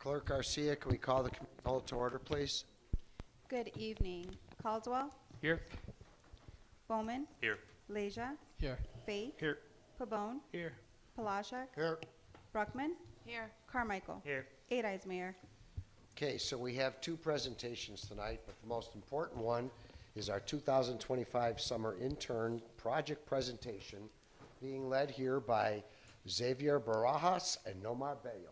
Clerk Garcia, can we call the committee whole to order, please? Good evening. Caldwell, Here. Bowman, Here. Leja, Here. Faith, Here. Pabon, Here. Palashak, Here. Bruckman, Here. Carmichael. Here. 8 ayes, Mayor. Okay, so we have two presentations tonight, but the most important one is our 2025 Summer Intern Project Presentation being led here by Xavier Barajas and Nomar Bello.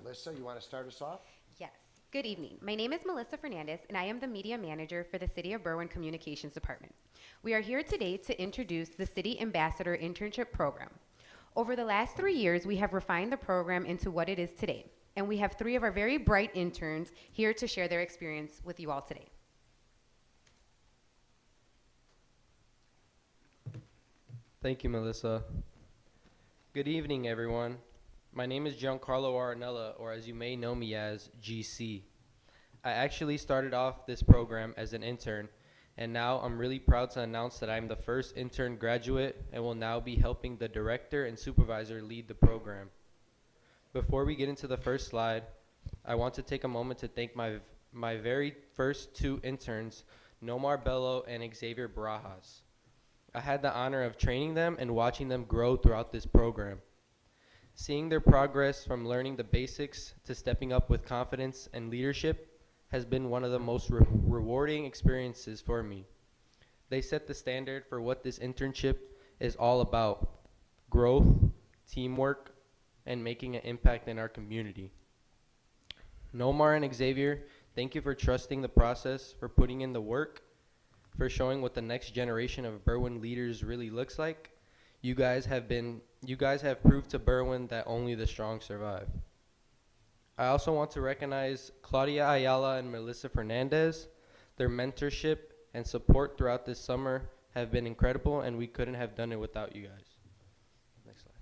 Melissa, you want to start us off? Yes. Good evening. My name is Melissa Fernandez, and I am the Media Manager for the City of Berwyn Communications Department. We are here today to introduce the City Ambassador Internship Program. Over the last 3 years, we have refined the program into what it is today, and we have 3 of our very bright interns here to share their experience with you all today. Thank you, Melissa. Good evening, everyone. My name is Giancarlo Aranella, or as you may know me as, GC. I actually started off this program as an intern, and now I'm really proud to announce that I'm the first intern graduate and will now be helping the director and supervisor lead the program. Before we get into the first slide, I want to take a moment to thank my very first 2 interns, Nomar Bello and Xavier Barajas. I had the honor of training them and watching them grow throughout this program. Seeing their progress from learning the basics to stepping up with confidence and leadership has been one of the most rewarding experiences for me. They set the standard for what this internship is all about: growth, teamwork, and making an impact in our community. Nomar and Xavier, thank you for trusting the process, for putting in the work, for showing what the next generation of Berwyn leaders really looks like. You guys have proved to Berwyn that only the strong survive. I also want to recognize Claudia Ayala and Melissa Fernandez. Their mentorship and support throughout this summer have been incredible, and we couldn't have done it without you guys. Next slide.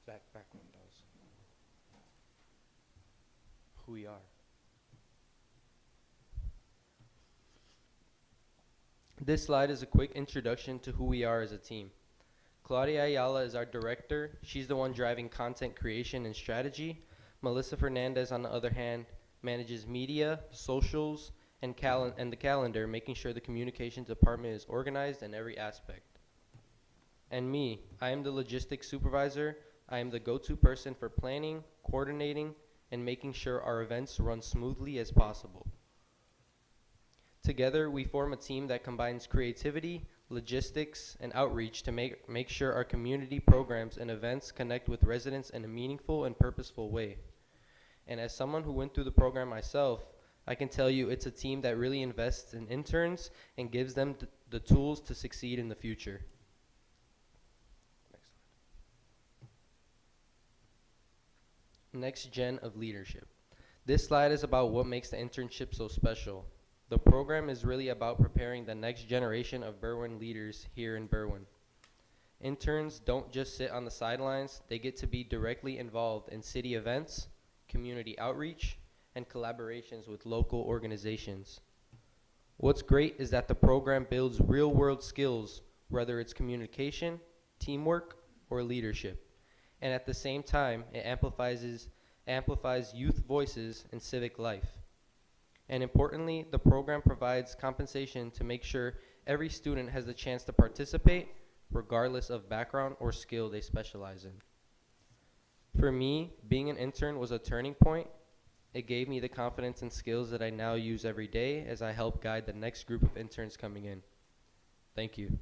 Back one does. Who we are. This slide is a quick introduction to who we are as a team. Claudia Ayala is our director. She's the one driving content creation and strategy. Melissa Fernandez, on the other hand, manages media, socials, and the calendar, making sure the communications department is organized in every aspect. And me, I am the logistics supervisor. I am the go-to person for planning, coordinating, and making sure our events run smoothly as possible. Together, we form a team that combines creativity, logistics, and outreach to make sure our community programs and events connect with residents in a meaningful and purposeful way. And as someone who went through the program myself, I can tell you it's a team that really invests in interns and gives them the tools to succeed in the future. Next gen of leadership. This slide is about what makes the internship so special. The program is really about preparing the next generation of Berwyn leaders here in Berwyn. Interns don't just sit on the sidelines, they get to be directly involved in city events, community outreach, and collaborations with local organizations. What's great is that the program builds real-world skills, whether it's communication, teamwork, or leadership. And at the same time, it amplifies youth voices in civic life. And importantly, the program provides compensation to make sure every student has the chance to participate, regardless of background or skill they specialize in. For me, being an intern was a turning point. It gave me the confidence and skills that I now use every day as I help guide the next group of interns coming in. Thank you.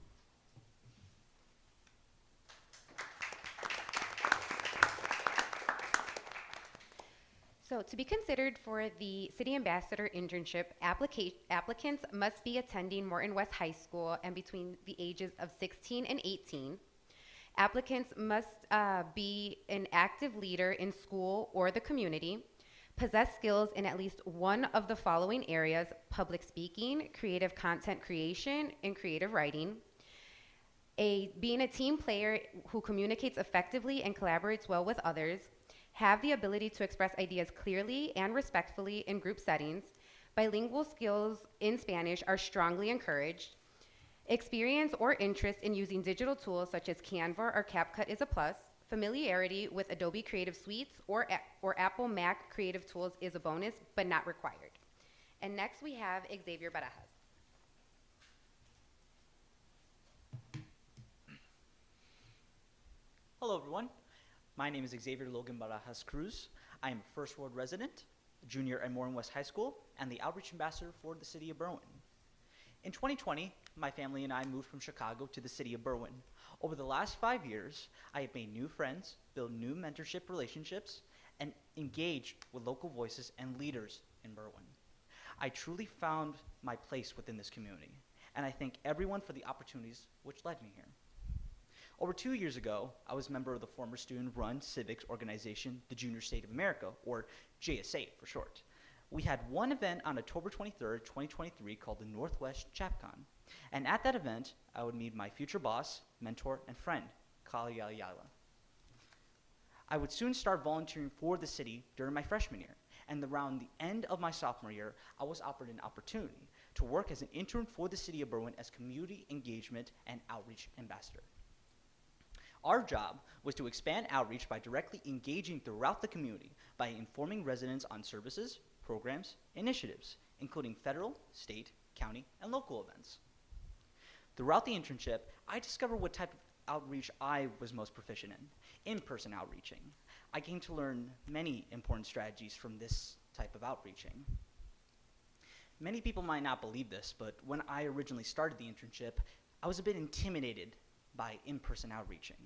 So to be considered for the City Ambassador internship, applicants must be attending Morton West High School and between the ages of 16 and 18. Applicants must be an active leader in school or the community, possess skills in at least one of the following areas: public speaking, creative content creation, and creative writing. Being a team player who communicates effectively and collaborates well with others, have the ability to express ideas clearly and respectfully in group settings. Bilingual skills in Spanish are strongly encouraged. Experience or interest in using digital tools such as Canva or CapCut is a plus. Familiarity with Adobe Creative Suites or Apple Mac Creative Tools is a bonus, but not required. And next we have Xavier Barajas. Hello, everyone. My name is Xavier Logan Barajas Cruz. I am a First Ward resident, junior at Moreland West High School, and the outreach ambassador for the city of Berwyn. In 2020, my family and I moved from Chicago to the city of Berwyn. Over the last 5 years, I have made new friends, built new mentorship relationships, and engaged with local voices and leaders in Berwyn. I truly found my place within this community, and I thank everyone for the opportunities which led me here. Over 2 years ago, I was a member of the former student-run civics organization, the Junior State of America, or JSA for short. We had one event on October 23rd, 2023 called the Northwest ChapCon. And at that event, I would meet my future boss, mentor, and friend, Kali Yala. I would soon start volunteering for the city during my freshman year. And around the end of my sophomore year, I was offered an opportunity to work as an intern for the city of Berwyn as community engagement and outreach ambassador. Our job was to expand outreach by directly engaging throughout the community by informing residents on services, programs, initiatives, including federal, state, county, and local events. Throughout the internship, I discovered what type of outreach I was most proficient in-person outreaching. I came to learn many important strategies from this type of outreaching. Many people might not believe this, but when I originally started the internship, I was a bit intimidated by in-person outreaching.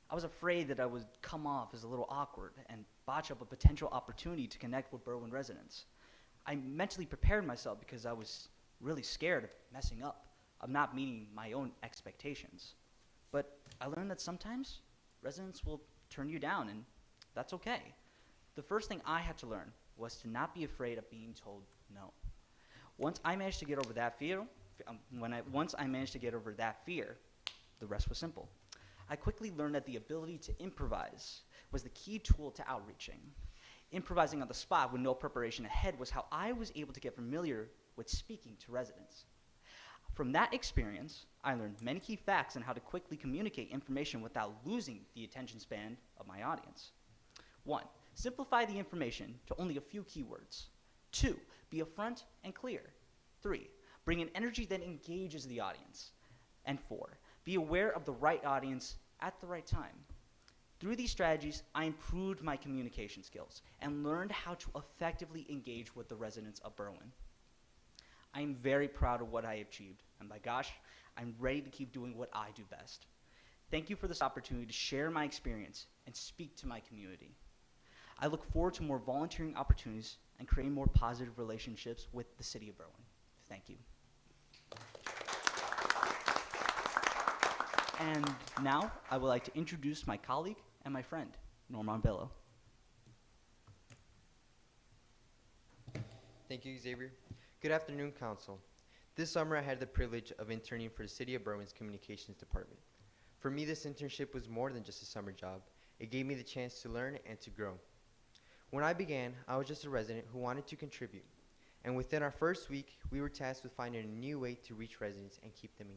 I was afraid that I would come off as a little awkward and botch up a potential opportunity to connect with Berwyn residents. I mentally prepared myself because I was really scared of messing up, of not meeting my own expectations. But I learned that sometimes residents will turn you down, and that's okay. The first thing I had to learn was to not be afraid of being told no. Once I managed to get over that fear, the rest was simple. I quickly learned that the ability to improvise was the key tool to outreaching. Improvising on the spot with no preparation ahead was how I was able to get familiar with speaking to residents. From that experience, I learned many key facts on how to quickly communicate information without losing the attention span of my audience. 1. Simplify the information to only a few keywords. 2. Be upfront and clear. 3. Bring an energy that engages the audience. And 4. Be aware of the right audience at the right time. Through these strategies, I improved my communication skills and learned how to effectively engage with the residents of Berwyn. I am very proud of what I achieved, and by gosh, I'm ready to keep doing what I do best. Thank you for this opportunity to share my experience and speak to my community. I look forward to more volunteering opportunities and creating more positive relationships with the city of Berwyn. Thank you. And now, I would like to introduce my colleague and my friend, Norman Bello. Thank you, Xavier. Good afternoon, Council. This summer, I had the privilege of interning for the City of Berwyn's Communications Department. For me, this internship was more than just a summer job. It gave me the chance to learn and to grow. When I began, I was just a resident who wanted to contribute. And within our first week, we were tasked with finding a new way to reach residents and keep them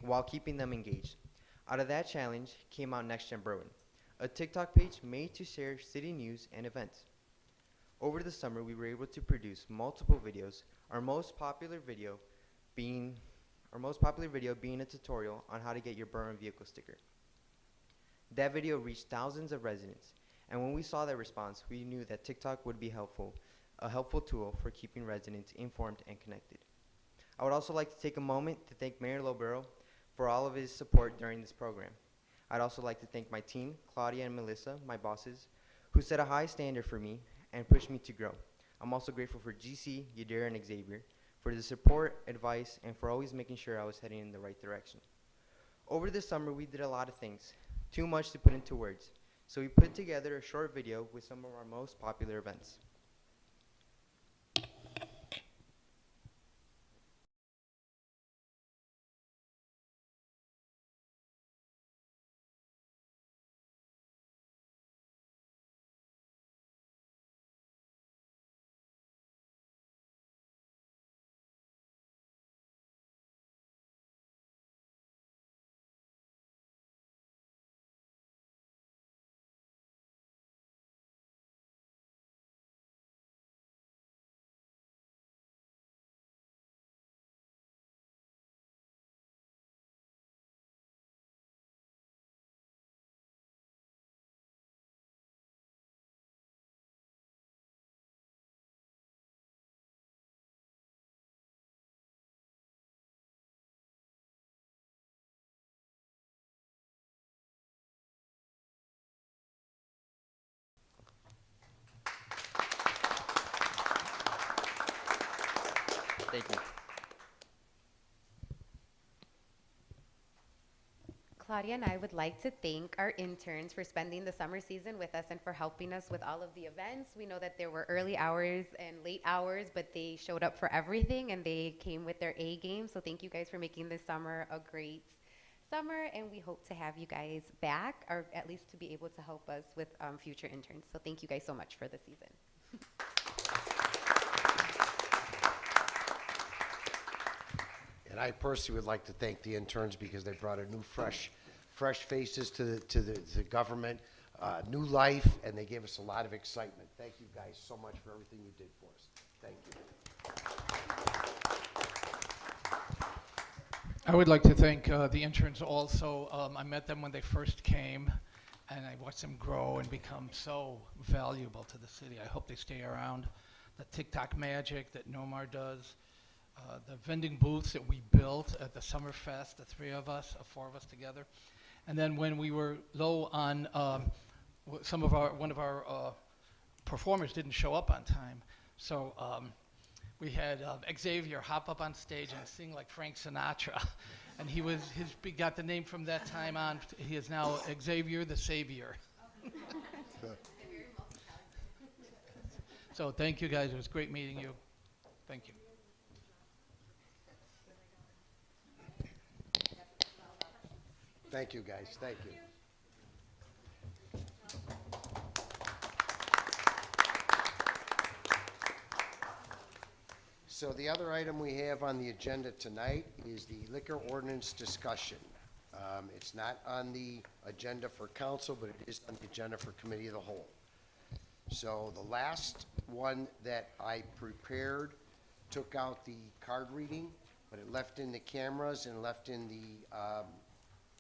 while keeping them engaged. Out of that challenge came out Next Gen Berwyn, a TikTok page made to share city news and events. Over the summer, we were able to produce multiple videos, our most popular video being a tutorial on how to get your Berwyn vehicle sticker. That video reached thousands of residents, and when we saw that response, we knew that TikTok would be a helpful tool for keeping residents informed and connected. I would also like to take a moment to thank Mayor Lobero for all of his support during this program. I'd also like to thank my team, Claudia and Melissa, my bosses, who set a high standard for me and pushed me to grow. I'm also grateful for GC, Yadira, and Xavier for the support, advice, and for always making sure I was heading in the right direction. Over the summer, we did a lot of things, too much to put into words. So we put together a short video with some of our most popular events. Thank you. Claudia and I would like to thank our interns for spending the summer season with us and for helping us with all of the events. We know that there were early hours and late hours, but they showed up for everything and they came with their A game. So thank you guys for making this summer a great summer, and we hope to have you guys back, or at least to be able to help us with future interns. So thank you guys so much for the season. And I personally would like to thank the interns because they brought a new, fresh faces to the government, new life, and they gave us a lot of excitement. Thank you guys so much for everything you did for us. Thank you. I would like to thank the interns also. I met them when they first came, and I watched them grow and become so valuable to the city. I hope they stay around. The TikTok magic that Nomar does, the vending booths that we built at the Summer Fest, the three of us, four of us together. And then when we were low on one of our performers didn't show up on time, so we had Xavier hop up on stage and sing like Frank Sinatra, and he got the name from that time on. He is now Xavier the Savior. So thank you guys. It was great meeting you. Thank you. Thank you, guys. Thank you. So the other item we have on the agenda tonight is the liquor ordinance discussion. It's not on the agenda for council, but it is on the agenda for committee of the whole. So the last one that I prepared took out the card reading, but it left in the cameras and left in the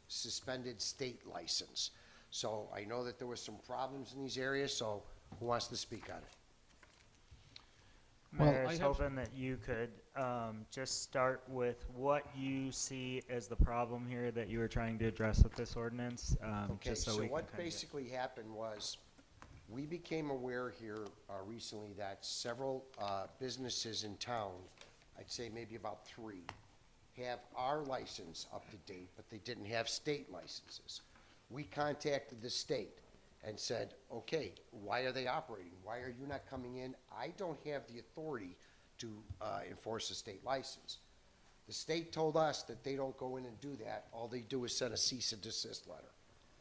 suspended state license. So I know that there was some problems in these areas, so who wants to speak on it? Well, Mayor, I I was have- hoping that you could just start with what you see as the problem here that you were trying to address with this ordinance. Okay, just so we what can kinda get- basically happened was, we became aware here recently that several businesses in town, I'd say maybe about 3, have our license up to date, but they didn't have state licenses. We contacted the state and said, okay, why are they operating? Why are you not coming in? I don't have the authority to enforce a state license. The state told us that they don't go in and do that. All they do is send a cease and desist letter.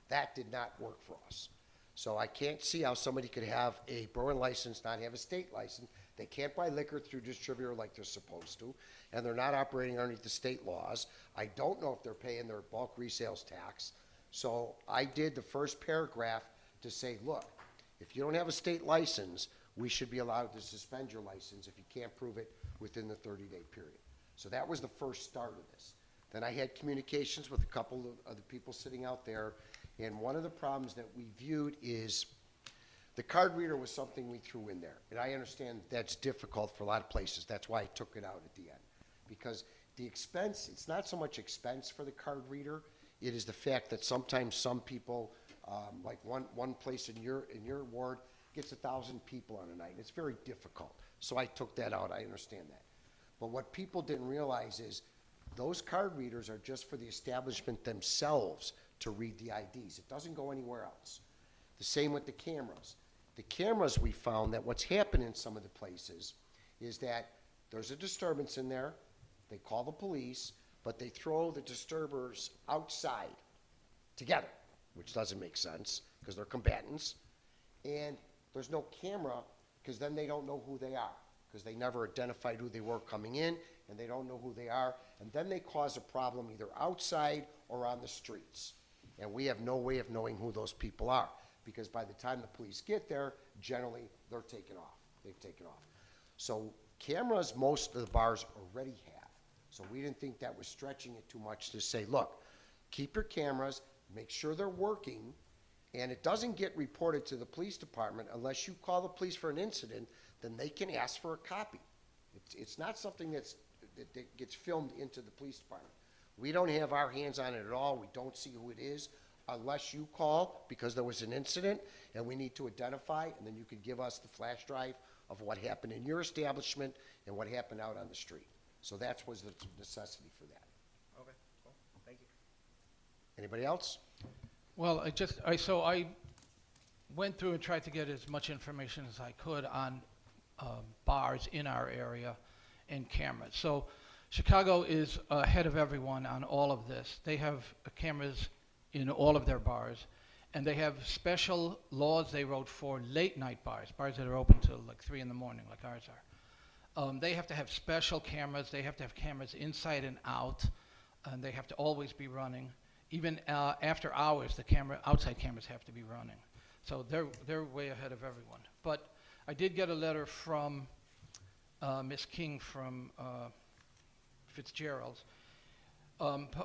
That did not work for us. So I can't see how somebody could have a Berwyn license, not have a state license. They can't buy liquor through distributor like they're supposed to, and they're not operating underneath the state laws. I don't know if they're paying their bulk resales tax. So I did the first paragraph to say, look, if you don't have a state license, we should be allowed to suspend your license if you can't prove it within the 30-day period. So that was the first start of this. Then I had communications with a couple of the people sitting out there, and one of the problems that we viewed is the card reader was something we threw in there. And I understand that's difficult for a lot of places. That's why I took it out at the end. Because the expense, it's not so much expense for the card reader, it is the fact that sometimes some people, like one place in your ward gets 1,000 people on a night. It's very difficult. So I took that out. I understand that. But what people didn't realize is those card readers are just for the establishment themselves to read the IDs. It doesn't go anywhere else. The same with the cameras. The cameras, we found that what's happened in some of the places is that there's a disturbance in there, they call the police, but they throw the disturbers outside together, which doesn't make sense because they're combatants, and there's no camera because then they don't know who they are because they never identified who they were coming in, and they don't know who they are, and then they cause a problem either outside or on the streets. And we have no way of knowing who those people are, because by the time the police get there, generally, they're taken off. They've taken off. So cameras, most of the bars already have. So we didn't think that was stretching it too much to say, look, keep your cameras, make sure they're working, and it doesn't get reported to the police department unless you call the police for an incident, then they can ask for a copy. It's not something that gets filmed into the police department. We don't have our hands on it at all. We don't see who it is unless you call because there was an incident and we need to identify, and then you can give us the flash drive of what happened in your establishment and what happened out on the street. So that was the necessity for that. Okay, cool. Thank you. Anybody else? Well, I went through and tried to get as much information as I could on bars in our area and cameras. So Chicago is ahead of everyone on all of this. They have cameras in all of their bars, and they have special laws they wrote for late night bars that are open till like 3 in the morning, like ours are. They have to have special cameras. They have to have cameras inside and out, and they have to always be running. Even after hours, outside cameras have to be running. So they're way ahead of everyone. But I did get a letter from Miss King from Fitzgerald's.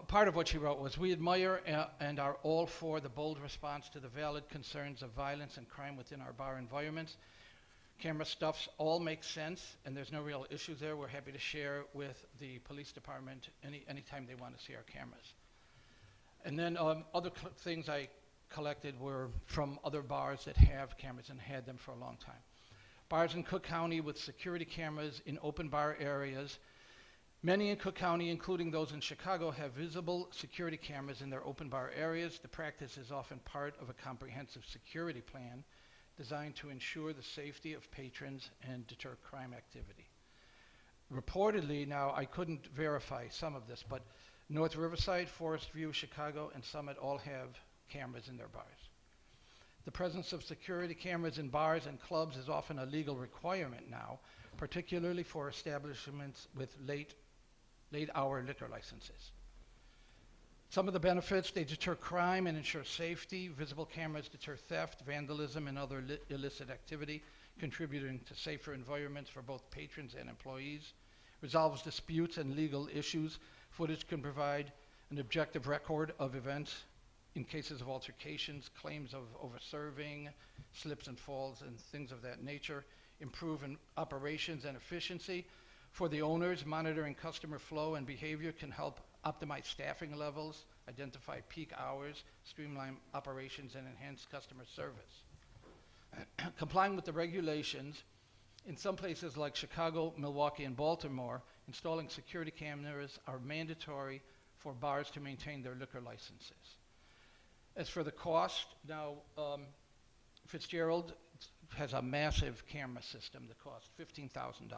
Part of what she wrote was, we admire and are all for the bold response to the valid concerns of violence and crime within our bar environments. Camera stuffs all make sense, and there's no real issues there. We're happy to share with the police department anytime they want to see our cameras. And then other things I collected were from other bars that have cameras and had them for a long time. Bars in Cook County with security cameras in open bar areas. Many in Cook County, including those in Chicago, have visible security cameras in their open bar areas. The practice is often part of a comprehensive security plan designed to ensure the safety of patrons and deter crime activity. Reportedly, now I couldn't verify some of this, but North Riverside, Forest View, Chicago, and Summit all have cameras in their bars. The presence of security cameras in bars and clubs is often a legal requirement now, particularly for establishments with late-hour liquor licenses. Some of the benefits: they deter crime and ensure safety. Visible cameras deter theft, vandalism, and other illicit activity, contributing to safer environments for both patrons and employees. Resolves disputes and legal issues. Footage can provide an objective record of events in cases of altercations, claims of over-serving, slips and falls, and things of that nature. Improve in operations and efficiency. For the owners, monitoring customer flow and behavior can help optimize staffing levels, identify peak hours, streamline operations, and enhance customer service. Complying with the regulations, in some places like Chicago, Milwaukee, and Baltimore, installing security cameras are mandatory for bars to maintain their liquor licenses. As for the cost, now Fitzgerald has a massive camera system that costs $15,000.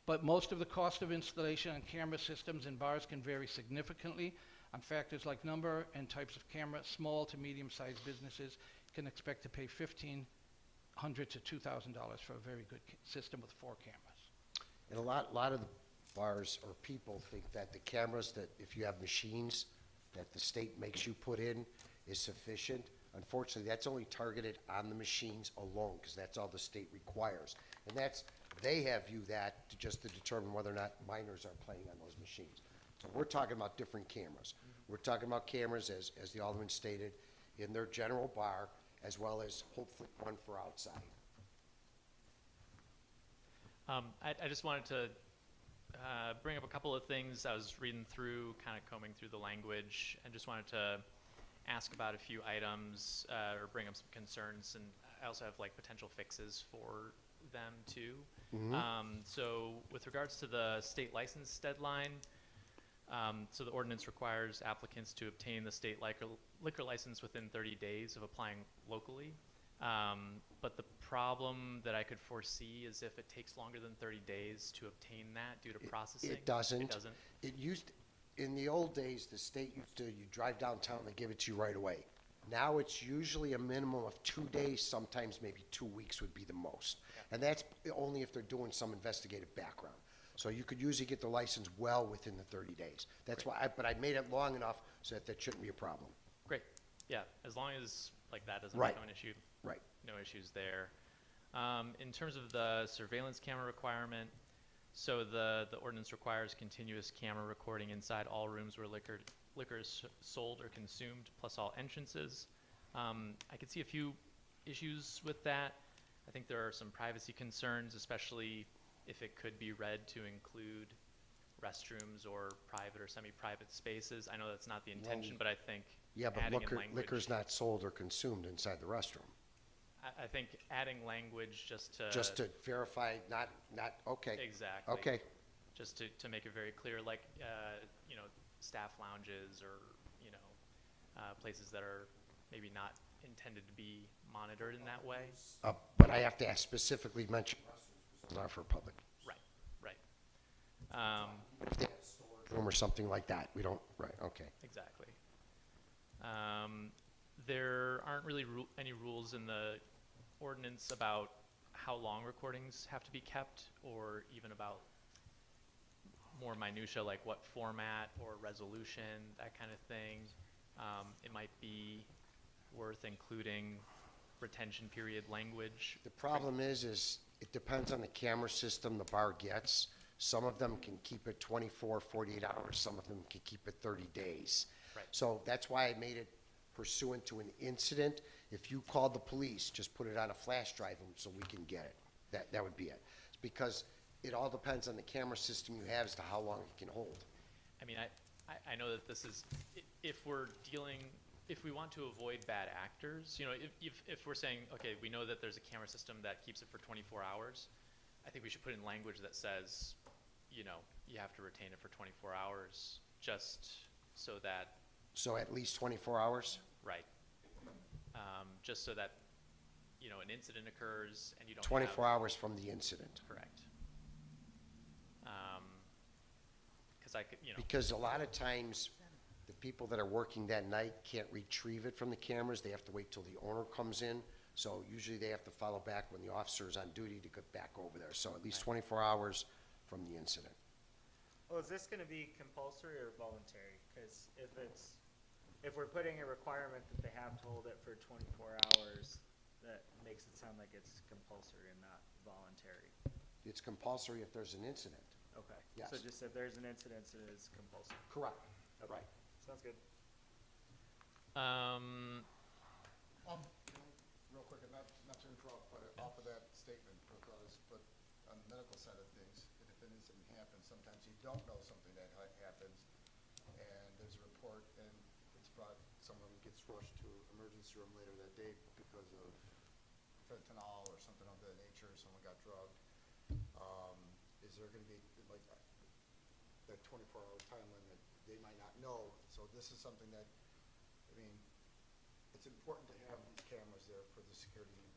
But most of the cost of installation on camera systems in bars can vary significantly on factors like number and types of camera. Small to medium-sized businesses can expect to pay $1,500 to $2,000 for a very good system with 4 cameras. And a lot of the bars or people think that the cameras, that if you have machines that the state makes you put in, is sufficient. Unfortunately, that's only targeted on the machines alone, because that's all the state requires. And they have viewed that to determine whether or not minors are playing on those machines. So we're talking about different cameras. We're talking about cameras, as the Alderman stated, in their general bar, as well as hopefully one for outside. I just wanted to bring up a couple of things. I was reading through, kind of combing through the language, and just wanted to ask about a few items or bring up some concerns, and I also have like potential fixes for them too. So with regards to the state license deadline, so the ordinance requires applicants to obtain the state liquor license within 30 days of applying locally. But the problem that I could foresee is if it takes longer than 30 days to obtain that due to processing. It doesn't. It doesn't. It used, in the old days, the state used to, you drive downtown, they give it to you right away. Now it's usually a minimum of 2 days, sometimes maybe 2 weeks would be the most. And that's only if they're doing some investigative background. So you could usually get the license well within the 30 days. That's why, but I made it long enough so that shouldn't be a problem. Great. Yeah, as long as like that doesn't Right. become an issue. Right. No issues there. In terms of the surveillance camera requirement, so the ordinance requires continuous camera recording inside all rooms where liquor is sold or consumed, plus all entrances. I could see a few issues with that. I think there are some privacy concerns, especially if it could be read to include restrooms or private or semi-private spaces. I know that's not the intention, but I think Yeah, but adding in language, liquor's not sold or consumed inside the restroom. I think adding language just to Just to verify, not, okay. exactly. Okay, just to make it very clear, like, you know, staff lounges or, you know, places that are maybe not intended to be monitored in that way. But I have to ask specifically mention restrooms, not for public. Right, right. If they have a storage room or something like that, we don't, right, okay. Exactly. There aren't really any rules in the ordinance about how long recordings have to be kept, or even about more minutia, like what format or resolution, that kind of thing. It might be worth including retention period language. The problem is it depends on the camera system the bar gets. Some of them can keep it 24, 48 hours. Some of them can keep it 30 days. Right. So that's why I made it pursuant to an incident. If you called the police, just put it on a flash drive so we can get it. That would be it. It's because it all depends on the camera system you have as to how long it can hold. I mean, I know that this is, if we want to avoid bad actors, you know, if we're saying, okay, we know that there's a camera system that keeps it for 24 hours, I think we should put in language that says, you know, you have to retain it for 24 hours, just so that, So at least 24 hours? right, just so that, you know, an incident occurs and you don't 24 have, hours from the incident. correct. Because I could, you know, Because a lot of times, the people that are working that night can't retrieve it from the cameras. They have to wait till the owner comes in. So usually they have to follow back when the officer is on duty to get back over there. So at least 24 hours from the incident. Well, is this gonna be compulsory or voluntary? Cause if we're putting a requirement that they have to hold it for 24 hours, that makes it sound like it's compulsory and not voluntary. It's compulsory if there's an incident. Okay. Yes. So just if there's an incident, it is compulsory. Correct. Right. Sounds good. Real quick, and not to interrupt, but off of that statement, but on the medical side of things, if an incident happens, sometimes you don't know something that happens, and there's a report, and it's brought, someone gets rushed to emergency room later that day because of fentanyl or something of that nature, someone got drugged. Is there gonna be, like, that 24-hour time limit, they might not know, so this is something that, I mean, it's important to have these cameras there for the security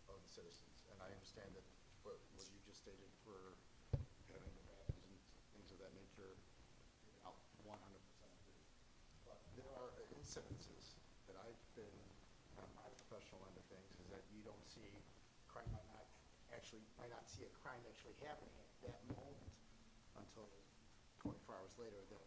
of the citizens, and I understand that what you just stated for having the bathrooms and things of that nature, I'll 100% agree. But there are incidences that I've been, on my professional end of things, is that you don't see, crime might not see a crime actually happening at that moment until 24 hours later, that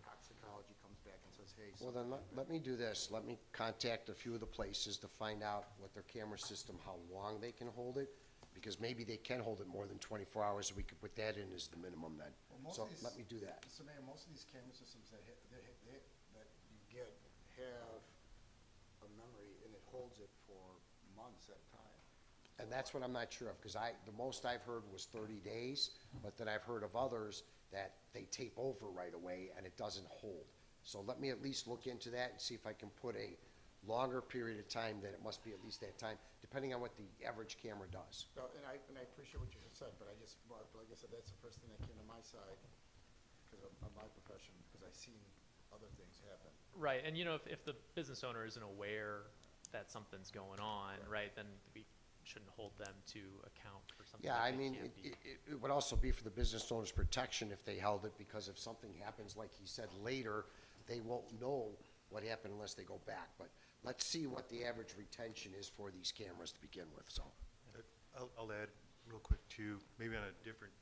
toxicology comes back and says, hey. Well, then let me do this. Let me contact a few of the places to find out what their camera system, how long they can hold it, because maybe they can hold it more than 24 hours, so we could put that in as the minimum then. Well, most So of these- let me do that. Mr. Mayor, most of these camera systems that you get have a memory, and it holds it for months at a time. And that's what I'm not sure of, because the most I've heard was 30 days, but then I've heard of others that they tape over right away and it doesn't hold. So let me at least look into that and see if I can put a longer period of time, that it must be at least that time, depending on what the average camera does. So, and I appreciate what you just said, but like I said, that's the first thing that came to my side because of my profession, because I've seen other things happen. right, and you know, if the business owner isn't aware that something's going on, right, then we shouldn't hold them to account for something Yeah, that I they mean, can't be. it would also be for the business owner's protection if they held it, because if something happens, like he said, later, they won't know what happened unless they go back. But let's see what the average retention is for these cameras to begin with, so. I'll add real quick too, maybe on a different,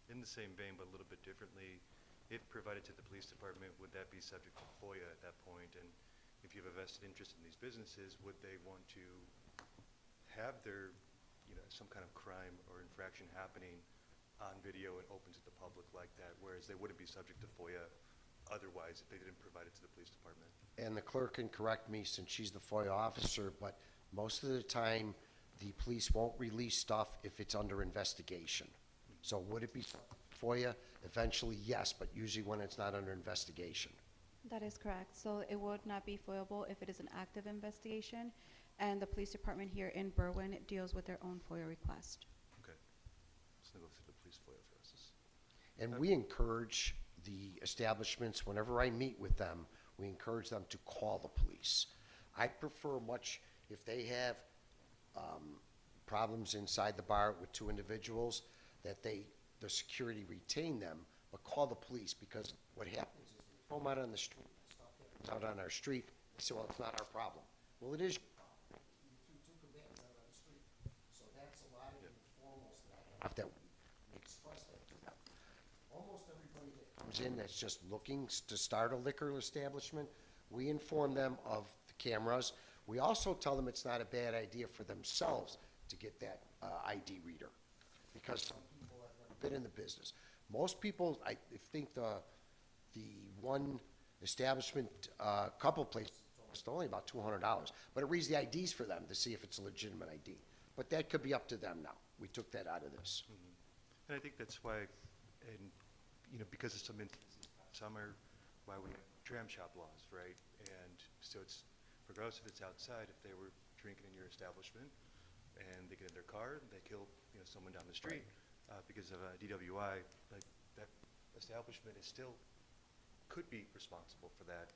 in the same vein, but a little bit differently. If provided to the police department, would that be subject to FOIA at that point? And if you have a vested interest in these businesses, would they want to have their, you know, some kind of crime or infraction happening on video and open to the public like that, whereas they wouldn't be subject to FOIA otherwise if they didn't provide it to the police department? And the clerk can correct me since she's the FOIA officer, but most of the time, the police won't release stuff if it's under investigation. So would it be FOIA? Eventually, yes, but usually when it's not under investigation. That is correct. So it would not be foilable if it is an active investigation, and the police department here in Berwyn deals with their own FOIA request. Okay. Let's go through the police FOIA process. And we encourage the establishments, whenever I meet with them, we encourage them to call the police. I prefer much, if they have problems inside the bar with two individuals, that the security retain them, but call the police, because what happens is they throw them out on the street, out on our street, they say, well, it's not our problem. Well, it is your problem. You threw two combatants out on the street. So that's a lot of the informals that I have that we express that to them. Almost everybody that comes in that's just looking to start a liquor establishment, we inform them of the cameras. We also tell them it's not a bad idea for themselves to get that ID reader, because some people have never been in the business. Most people, I think the one establishment, couple places, it's only about $200, but it reads the IDs for them to see if it's a legitimate ID. But that could be up to them now. We took that out of this. And I think that's why, and, you know, because of some instances last summer, why we have dram shop laws, right? And so it's, regardless if it's outside, if they were drinking in your establishment and they get in their car, they kill, you know, someone down the street because of a DWI, like, that establishment is still, could be responsible for that.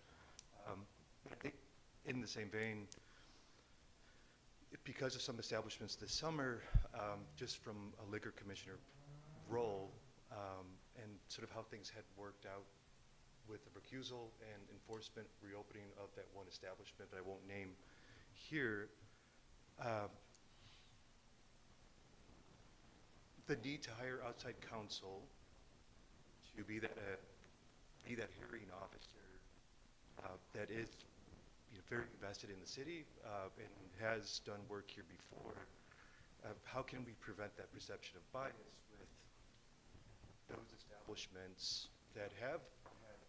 But I think in the same vein, because of some establishments this summer, just from a liquor commissioner role, and sort of how things had worked out with the recusal and enforcement reopening of that one establishment that I won't name here, the need to hire outside counsel to be that hearing officer that is, you know, very invested in the city and has done work here before. How can we prevent that perception of bias with those establishments that have had,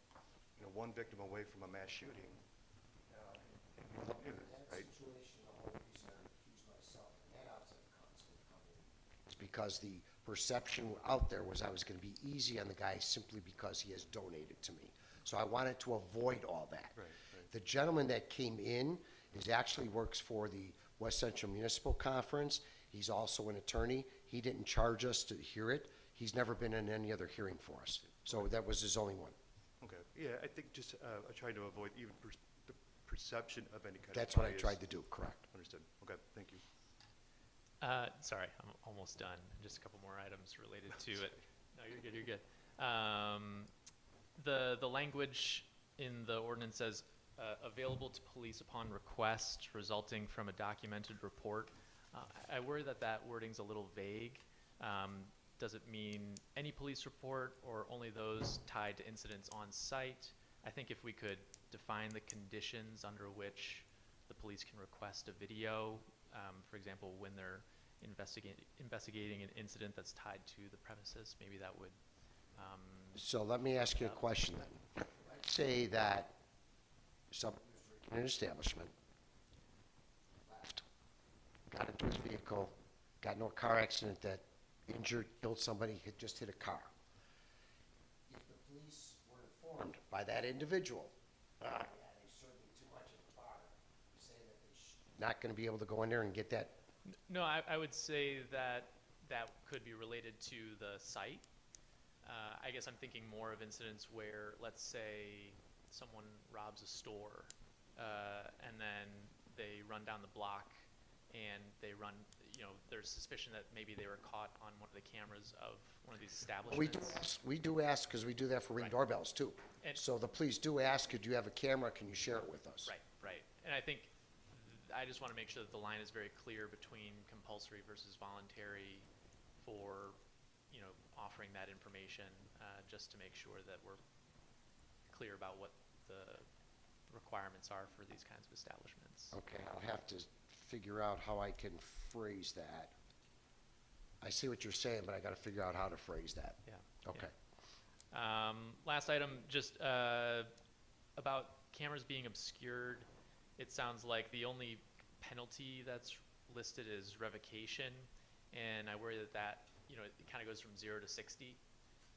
you know, one victim away from a mass shooting? Right? It's because the perception out there was I was going to be easy on the guy simply because he has donated to me. So I wanted to avoid all that. Right. The gentleman that came in actually works for the West Central Municipal Conference. He's also an attorney. He didn't charge us to hear it. He's never been in any other hearing for us. So that was his only one. Okay. Yeah, I think just I tried to avoid even the perception of any kind That's of what I bias. tried to do, correct. Understood. Okay, thank you. Sorry, I'm almost done. Just a couple more items related to it. No, you're good, you're good. The language in the ordinance says, available to police upon request resulting from a documented report. I worry that that wording's a little vague. Does it mean any police report or only those tied to incidents on site? I think if we could define the conditions under which the police can request a video, for example, when they're investigating an incident that's tied to the premises, maybe that would. So let me ask you a question then. Let's say that someone was in an establishment, left, got into his vehicle, got into a car accident that injured, killed somebody, had just hit a car. If the police were informed by that individual, yeah, they served me too much at the bar, you say that they're not going to be able to go in there and get that. No, I would say that that could be related to the site. I guess I'm thinking more of incidents where, let's say, someone robs a store, and then they run down the block, and they run, you know, there's suspicion that maybe they were caught on one of the cameras of one of these establishments. We do ask, because we do that for Ring Right. doorbells too. And- So the police do ask, could you have a camera, can you share it with us? Right. And I think I just want to make sure that the line is very clear between compulsory versus voluntary for, you know, offering that information, just to make sure that we're clear about what the requirements are for these kinds of establishments. Okay, I'll have to figure out how I can phrase that. I see what you're saying, but I gotta figure out how to phrase that. Yeah. Okay. Last item, just about cameras being obscured. It sounds like the only penalty that's listed is revocation, and I worry that you know, it kind of goes from 0 to 60.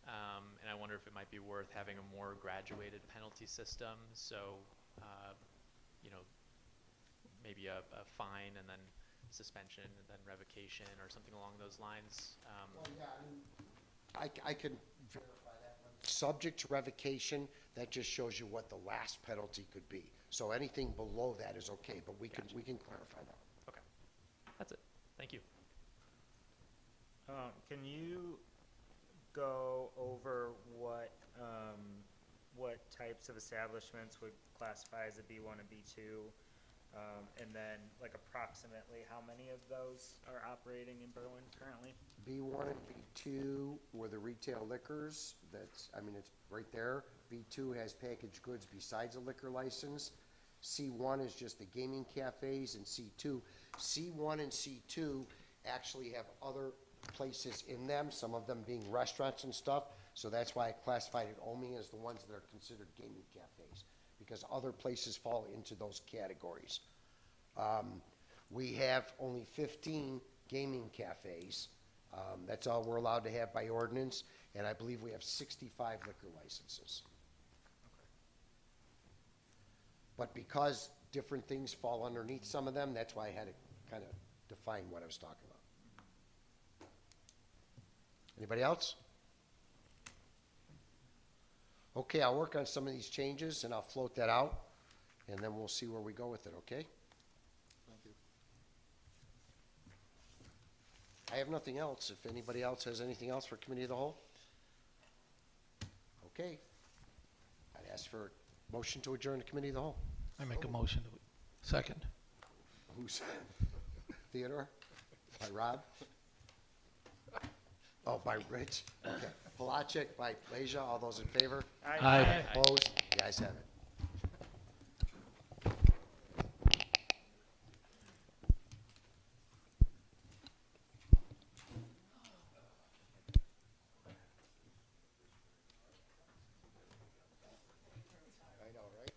And I wonder if it might be worth having a more graduated penalty system. So, you know, maybe a fine and then suspension and then revocation or something along those lines. Well, yeah, I mean, I can Subject to revocation, that just shows you what the last penalty could be. So anything below that is okay, but we can clarify that. Okay, that's it. Thank you. Can you go over what types of establishments would classify as a B1 and B2? And then, like, approximately how many of those are operating in Berwyn currently? B1 and B2 were the retail liquors. That's, I mean, it's right there. B2 has packaged goods besides a liquor license. C1 is just the gaming cafes, and C2. C1 and C2 actually have other places in them, some of them being restaurants and stuff. So that's why I classified it only as the ones that are considered gaming cafes, because other places fall into those categories. We have only 15 gaming cafes. That's all we're allowed to have by ordinance, and I believe we have 65 liquor licenses. But because different things fall underneath some of them, that's why I had to kind of define what I was talking about. Anybody else? Okay, I'll work on some of these changes and I'll float that out, and then we'll see where we go with it, okay? Thank you. I have nothing else. If anybody else has anything else for Committee of the Whole? Okay. I'd ask for a motion to adjourn the Committee of the Whole. I make a motion to, second. Who's, Theodore? By Rob? Oh, by Rich? Okay. Palachik, by Leisha. All those in favor? Aye. Opposed? You guys have it. I know, right?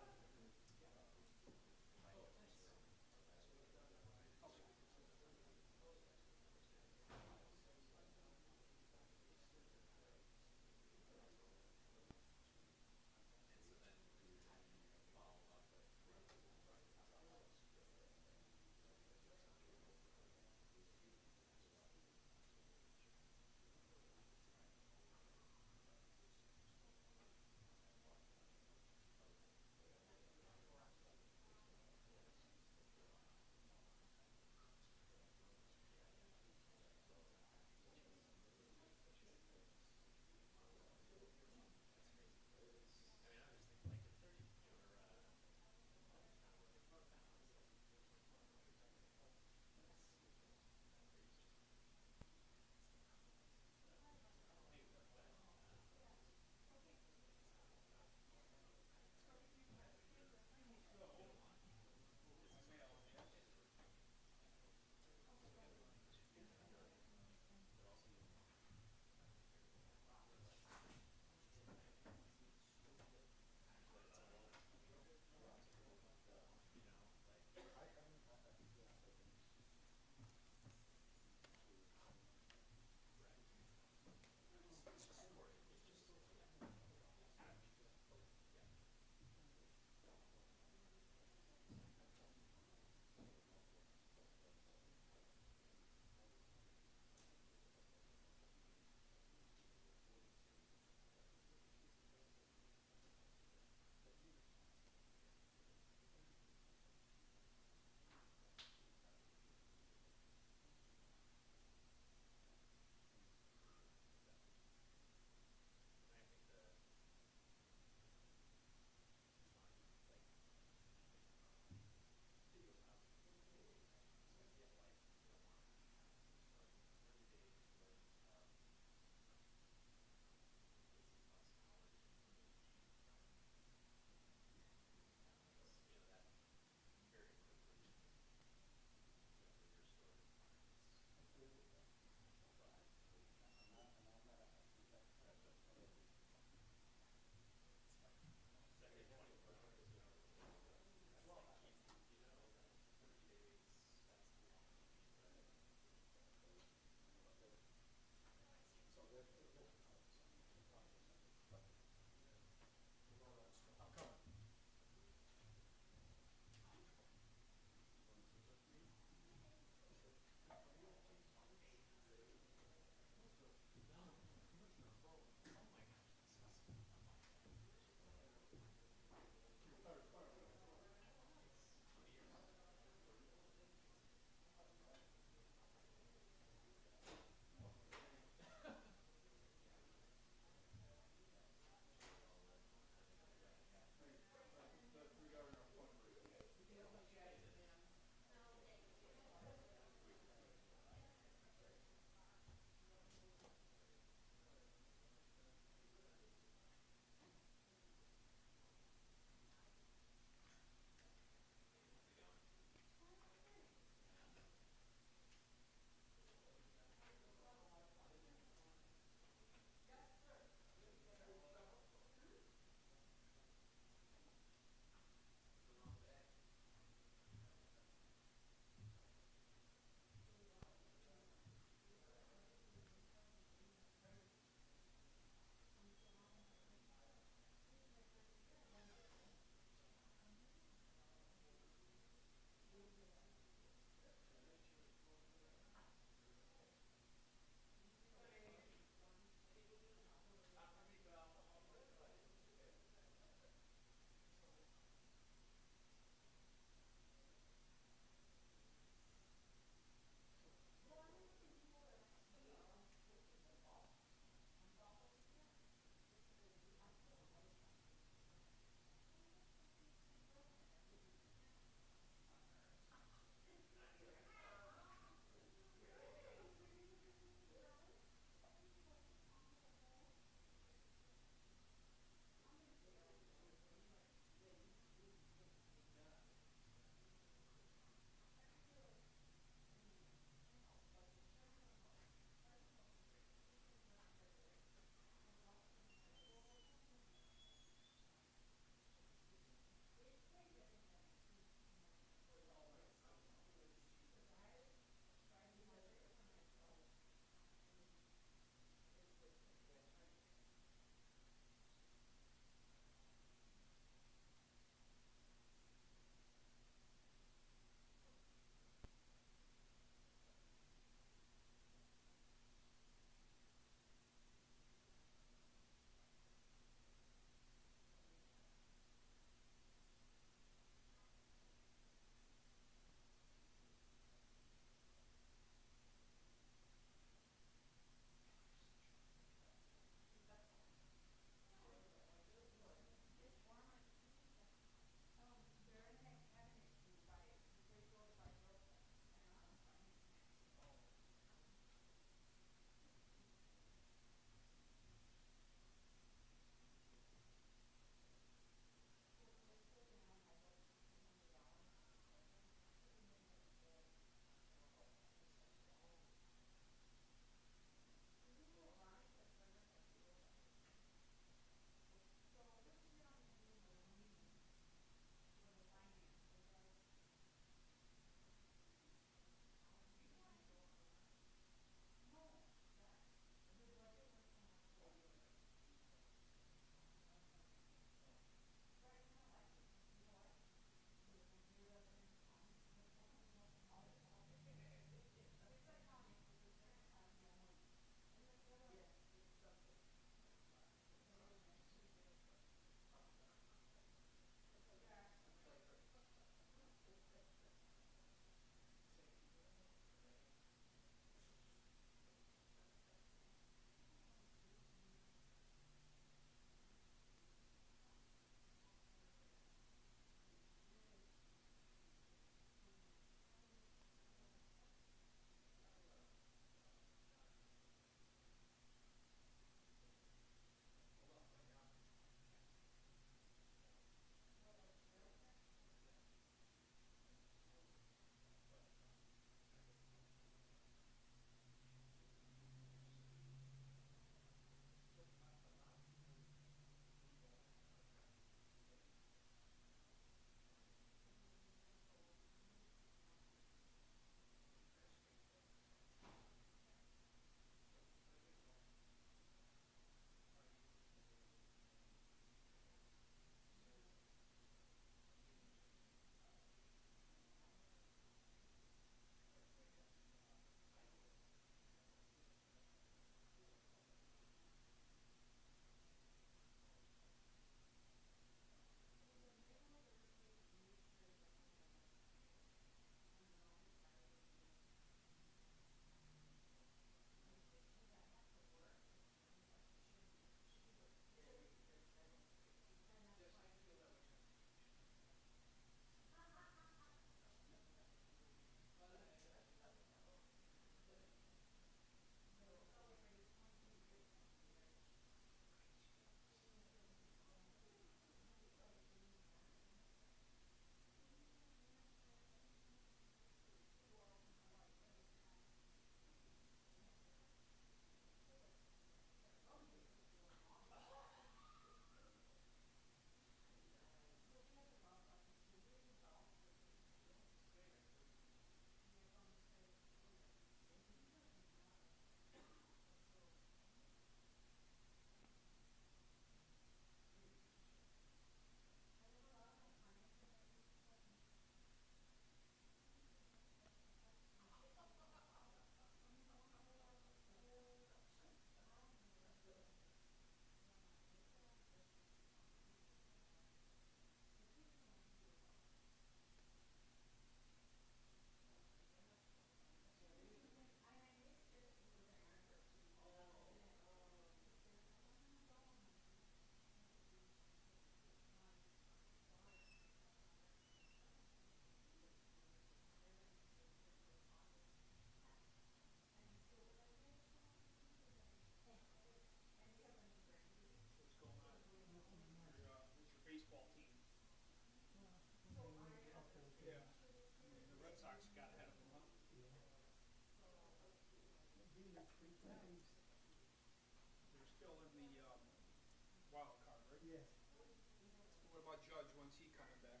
judge, when's he coming back?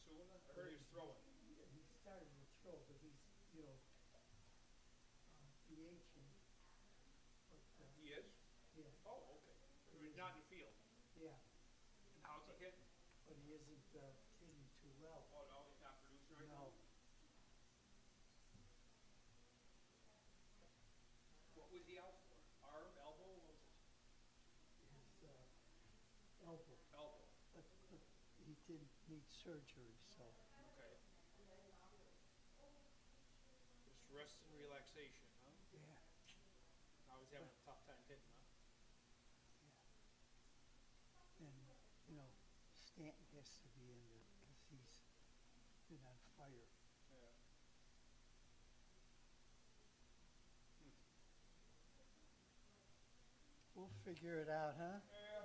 Soon? I heard he was throwing. He started to throw, but he's, DHing. But, He is? yeah, Oh, okay. He's not in the field. yeah, And how's he hitting? but he isn't, hitting too well. Oh, no, he's not producing right now? No, What was he out for? Arm, elbow, what was it? his, elbow, Elbow. but he didn't need surgery, so, Okay. Just rest and relaxation, huh? yeah, Now he's having a tough time hitting, huh? yeah. And, Stanton has to be in there because he's been on fire. Yeah. We'll figure it out, huh? Yeah.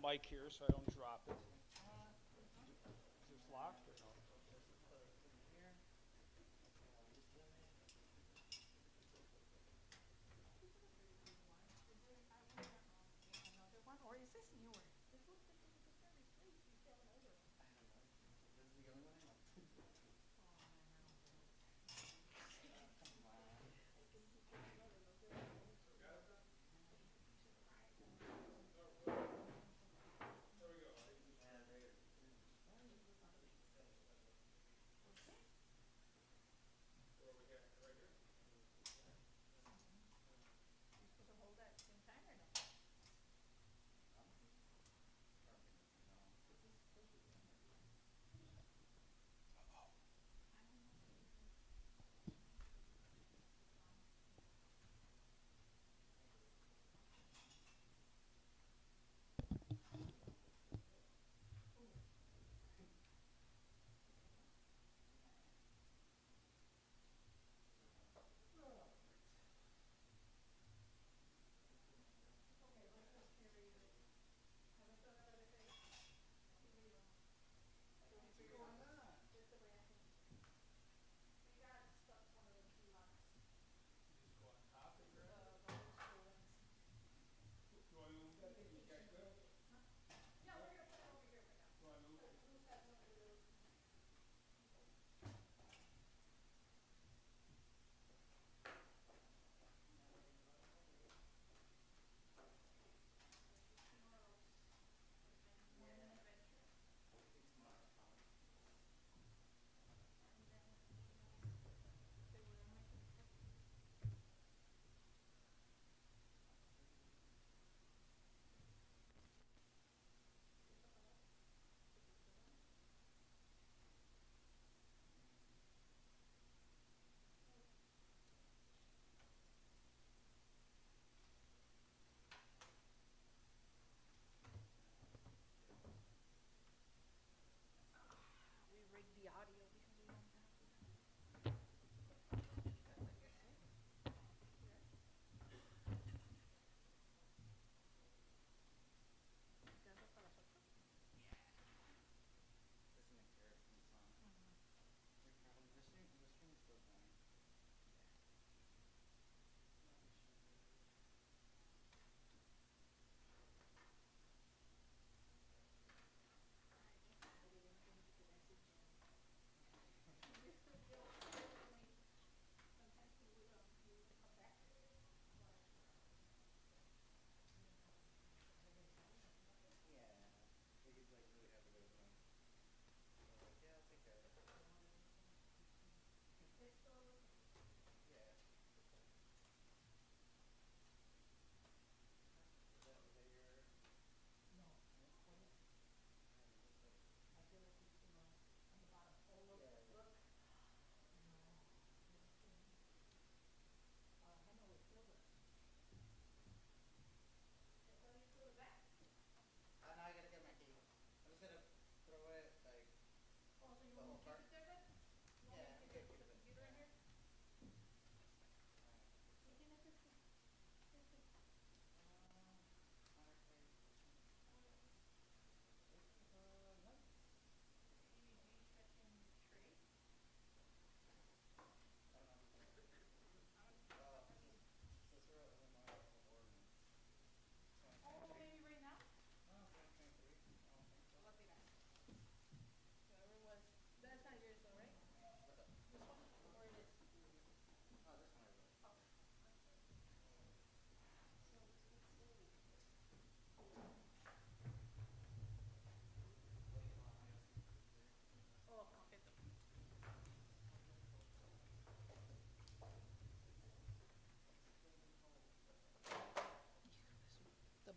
mic here so I don't drop it. Is this locked or no? Or is this newer?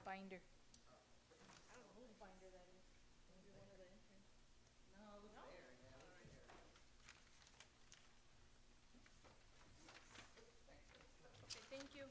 binder. I don't know whose binder that is. Maybe one of the interns. No, it was there. Yeah, it was there. Okay, thank you.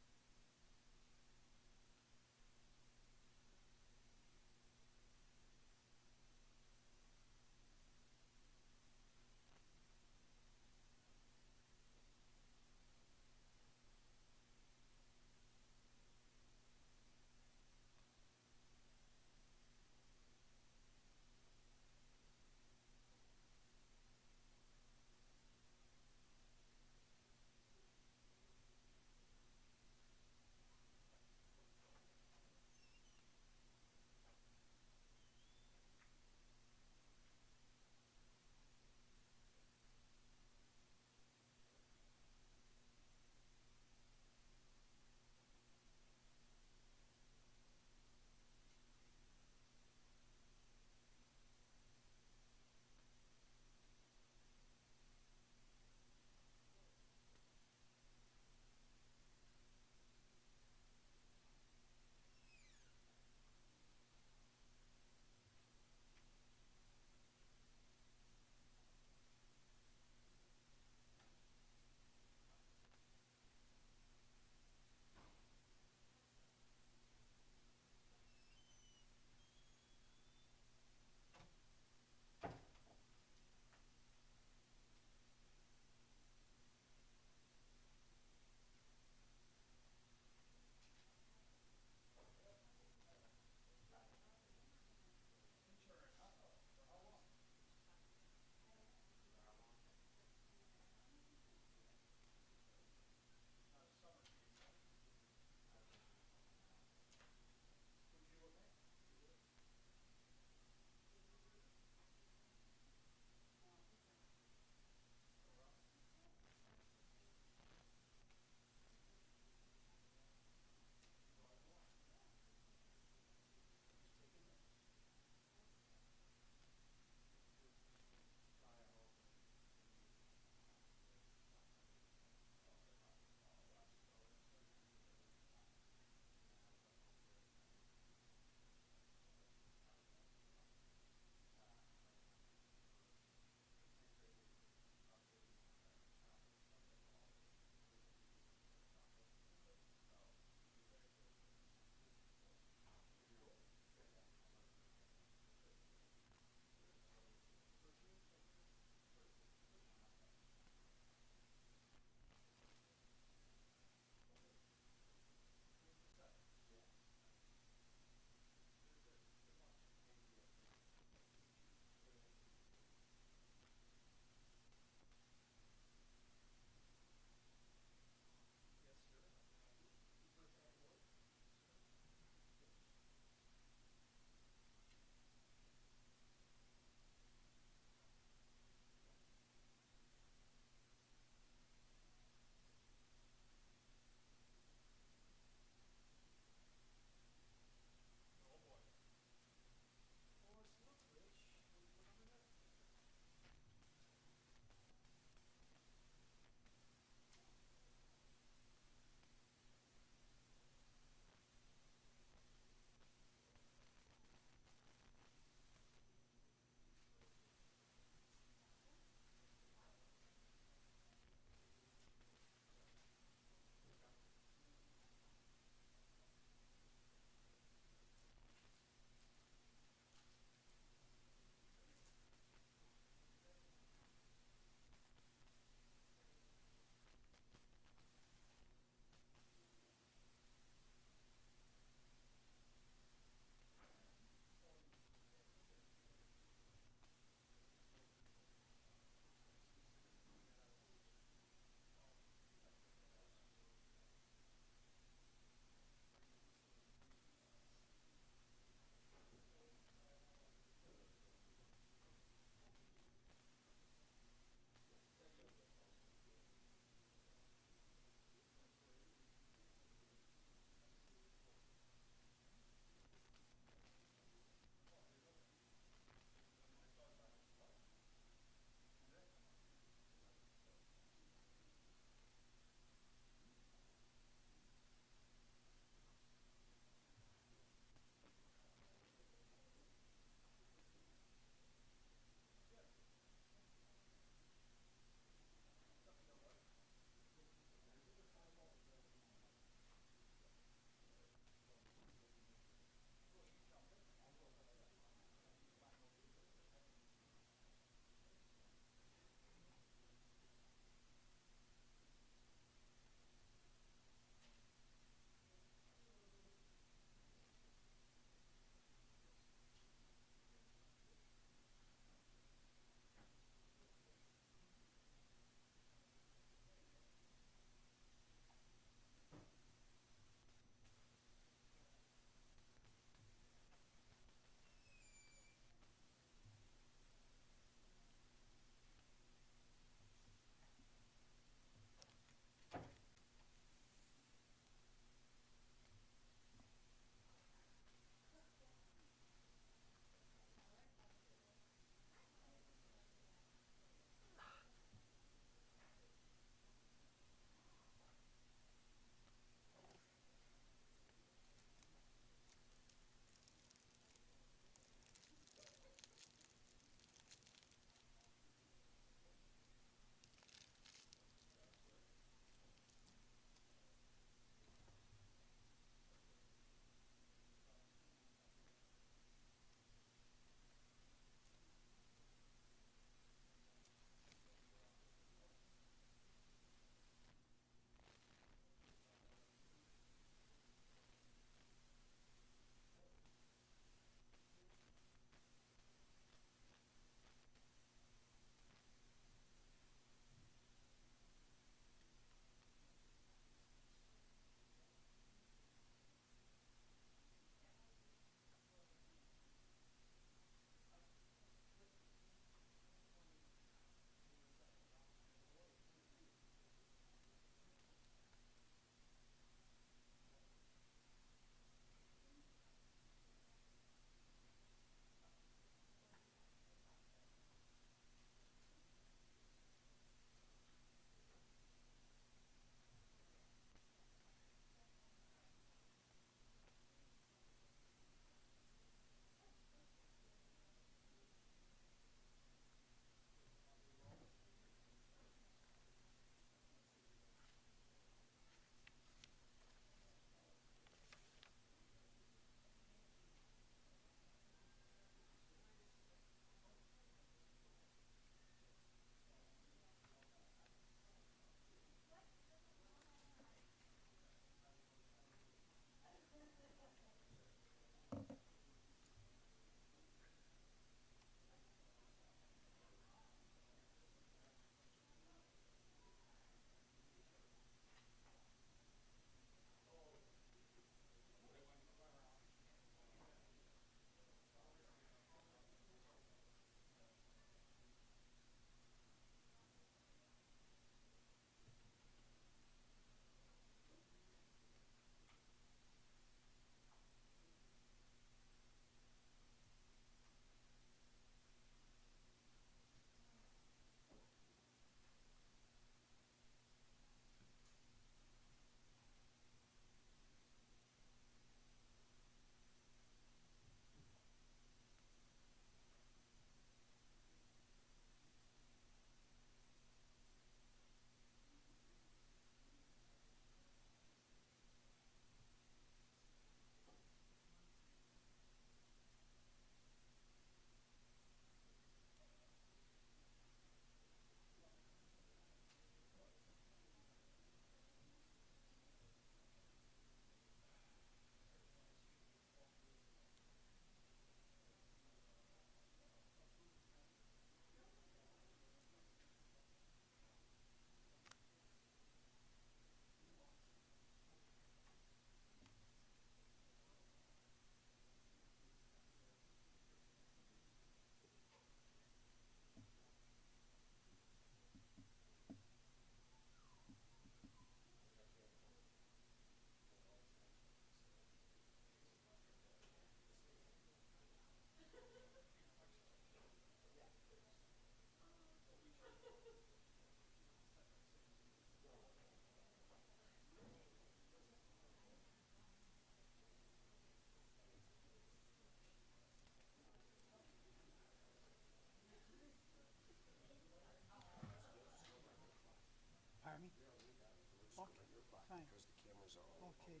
Okay,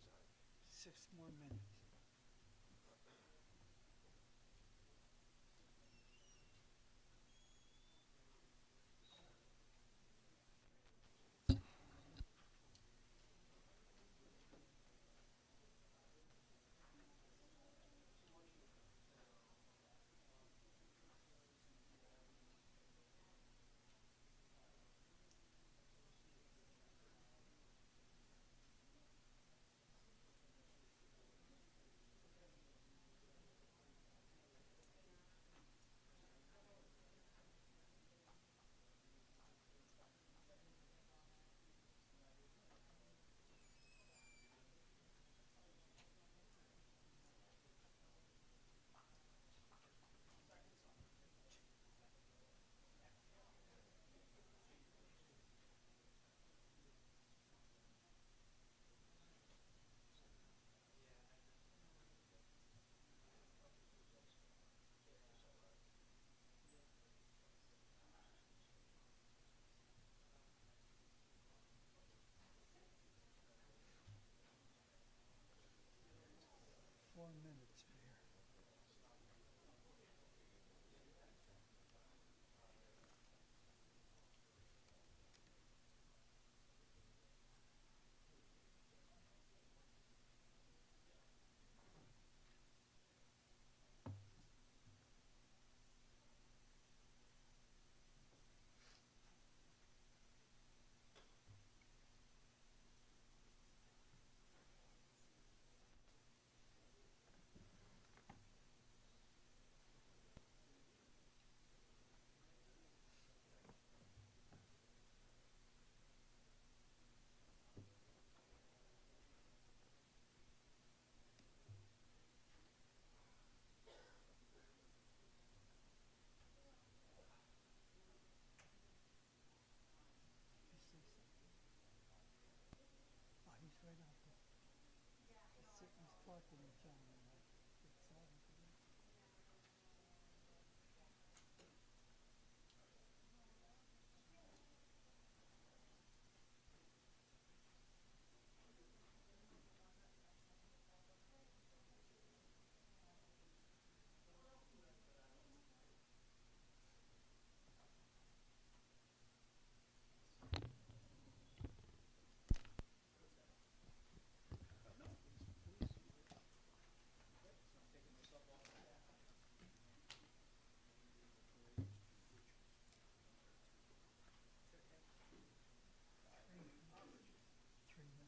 6 more minutes. Four minutes, Mayor. Just say something. Oh, he's right out there. He's talking and telling me that it's all over there. Trina.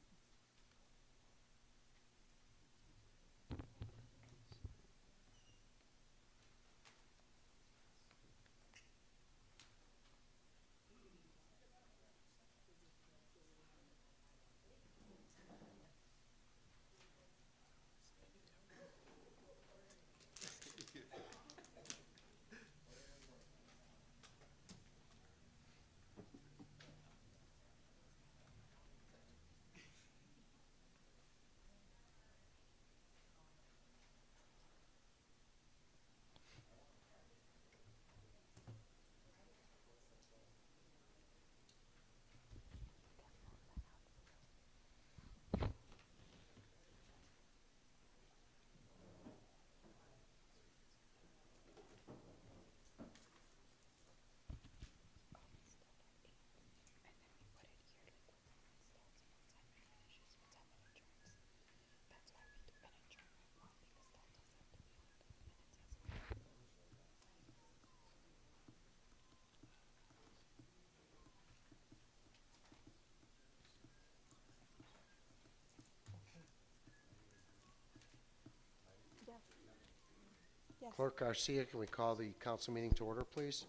Yes. Clerk Garcia, can we call the council meeting to order, please?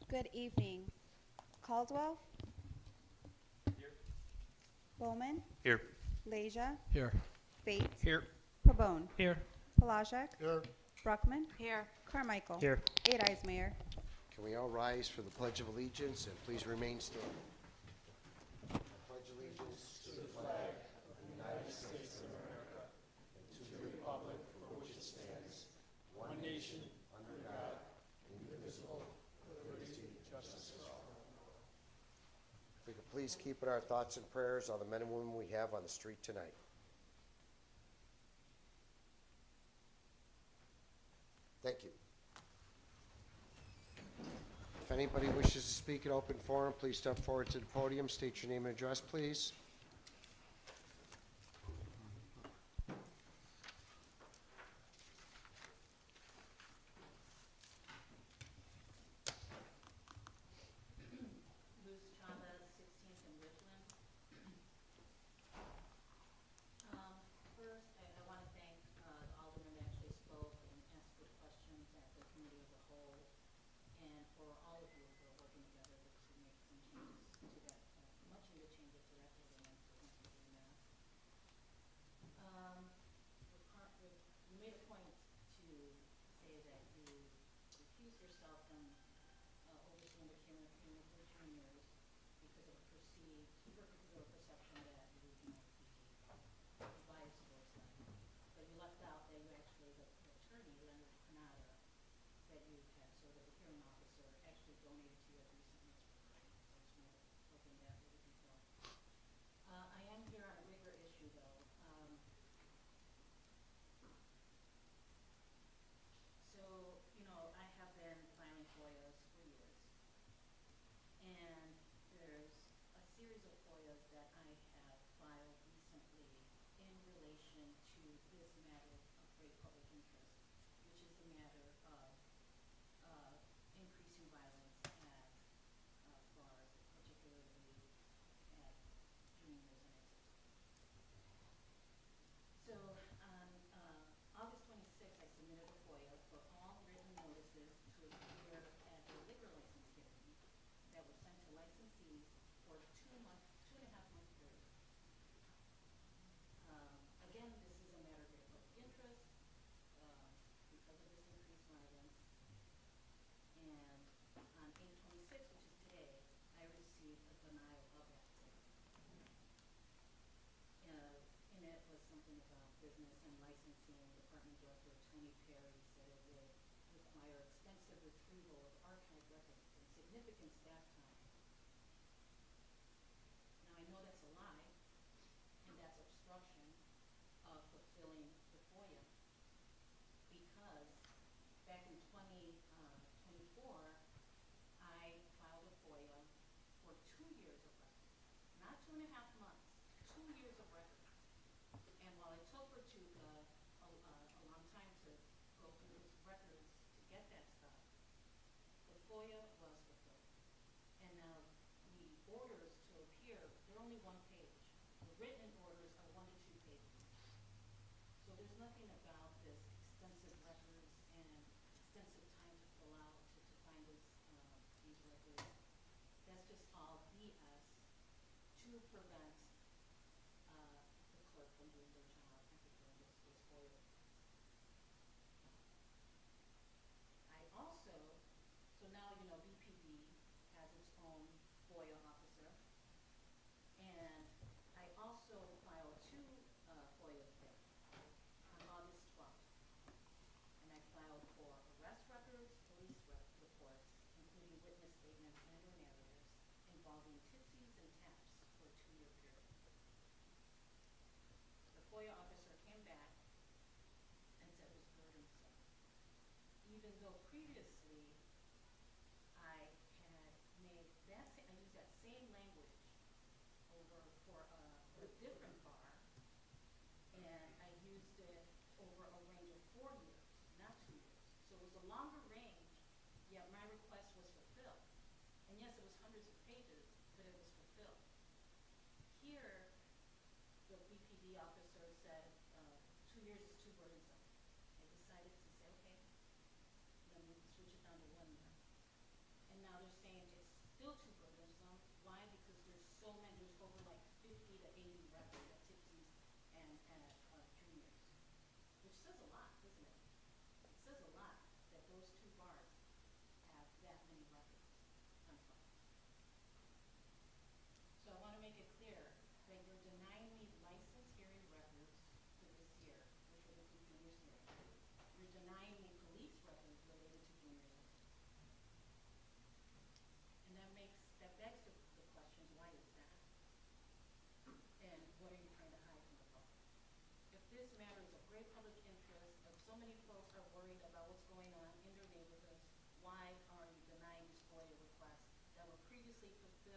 Good evening. Caldwell? Here. Bowman? Here. Leja? Here. Bates? Here. Pabon? Here. Palashek? Here. Brockman? Here. Carmichael? Here. 8 ayes, Mayor. Can we all rise for the Pledge of Allegiance and please remain standing? I pledge allegiance to the flag of the United States of America and to the republic for which it stands, one nation, under God, indivisible, with liberty and justice for all. If we could please keep in our thoughts and prayers all the men and women we have on the street tonight. If anybody wishes to speak at open forum, please step forward to the podium, state your name and address, please. Luz Chavez, 16th and Richland. First, I want to thank the alderman that actually spoke and asked good questions at the committee of the whole, and for all of you for working together to make some changes to that, much needed changes to that ordinance. So thank you for doing that. You made a point to say that you recused yourself from overseeing the camera for juniors because of a perception that you might be biased towards them. But you left out that you actually, the attorney, Leonard Panada, that you had served as a hearing officer, actually donated to you at recently as well. So I just wanted to open that with detail. I am here on a bigger issue though. So, I have been filing FOIAs for years. And there's a series of FOIAs that I have filed recently in relation to this matter of great public interest, which is the matter of increasing violence at bars, particularly at juniors and so on August 26th, I submitted a FOIA for all written notices to appear at the liquor license hearing that were sent to licensees for a 2.5 month period. Again, this is a matter of great public interest because of this increased violence. And on 8/26, which is today, I received a denial of that FOIA. In it was something about business and licensing. Department Director Tony Perry said it would require extensive retrieval of archive records and significant staff time. Now I know that's a lie, and that's obstruction of fulfilling the FOIA, because back in 2024, I filed a FOIA for 2 years of records, not 2.5 months, 2 years of records. And while it took Virtuga a long time to go through his records to get that stuff, the FOIA was fulfilled. And now the orders to appear, they're only 1 page. The written orders are 1 to 2 pages. So there's nothing about this extensive records and extensive time to fill out to find these records. That's just all BS to prevent the clerk from doing their job and preparing this FOIA. I also, so now BPD has its own FOIA officer, and I also filed 2 FOIAs there on August 12th. And I filed for arrest records, police reports, including witness statements and or narrators involving tipsies and taps for a 2-year period. The FOIA officer came back and said it was burdensome, even though previously I had made that, I used that same language over for a different bar, and I used it over a range of 4 years, not 2 years. So it was a longer range, yet my request was fulfilled. And yes, it was hundreds of pages, but it was fulfilled. Here, the BPD officer said 2 years is too burdensome. I decided to say, okay, let me switch it down to 1 year. And now they're saying it's still too burdensome. Why? Because there's so many, there's over like 50 to 80 records at tipsies and at juniors, which says a lot, doesn't it? It says a lot that those 2 bars have that many records on file. So I want to make it clear that you're denying me license hearing records for this year, which are the 2 juniors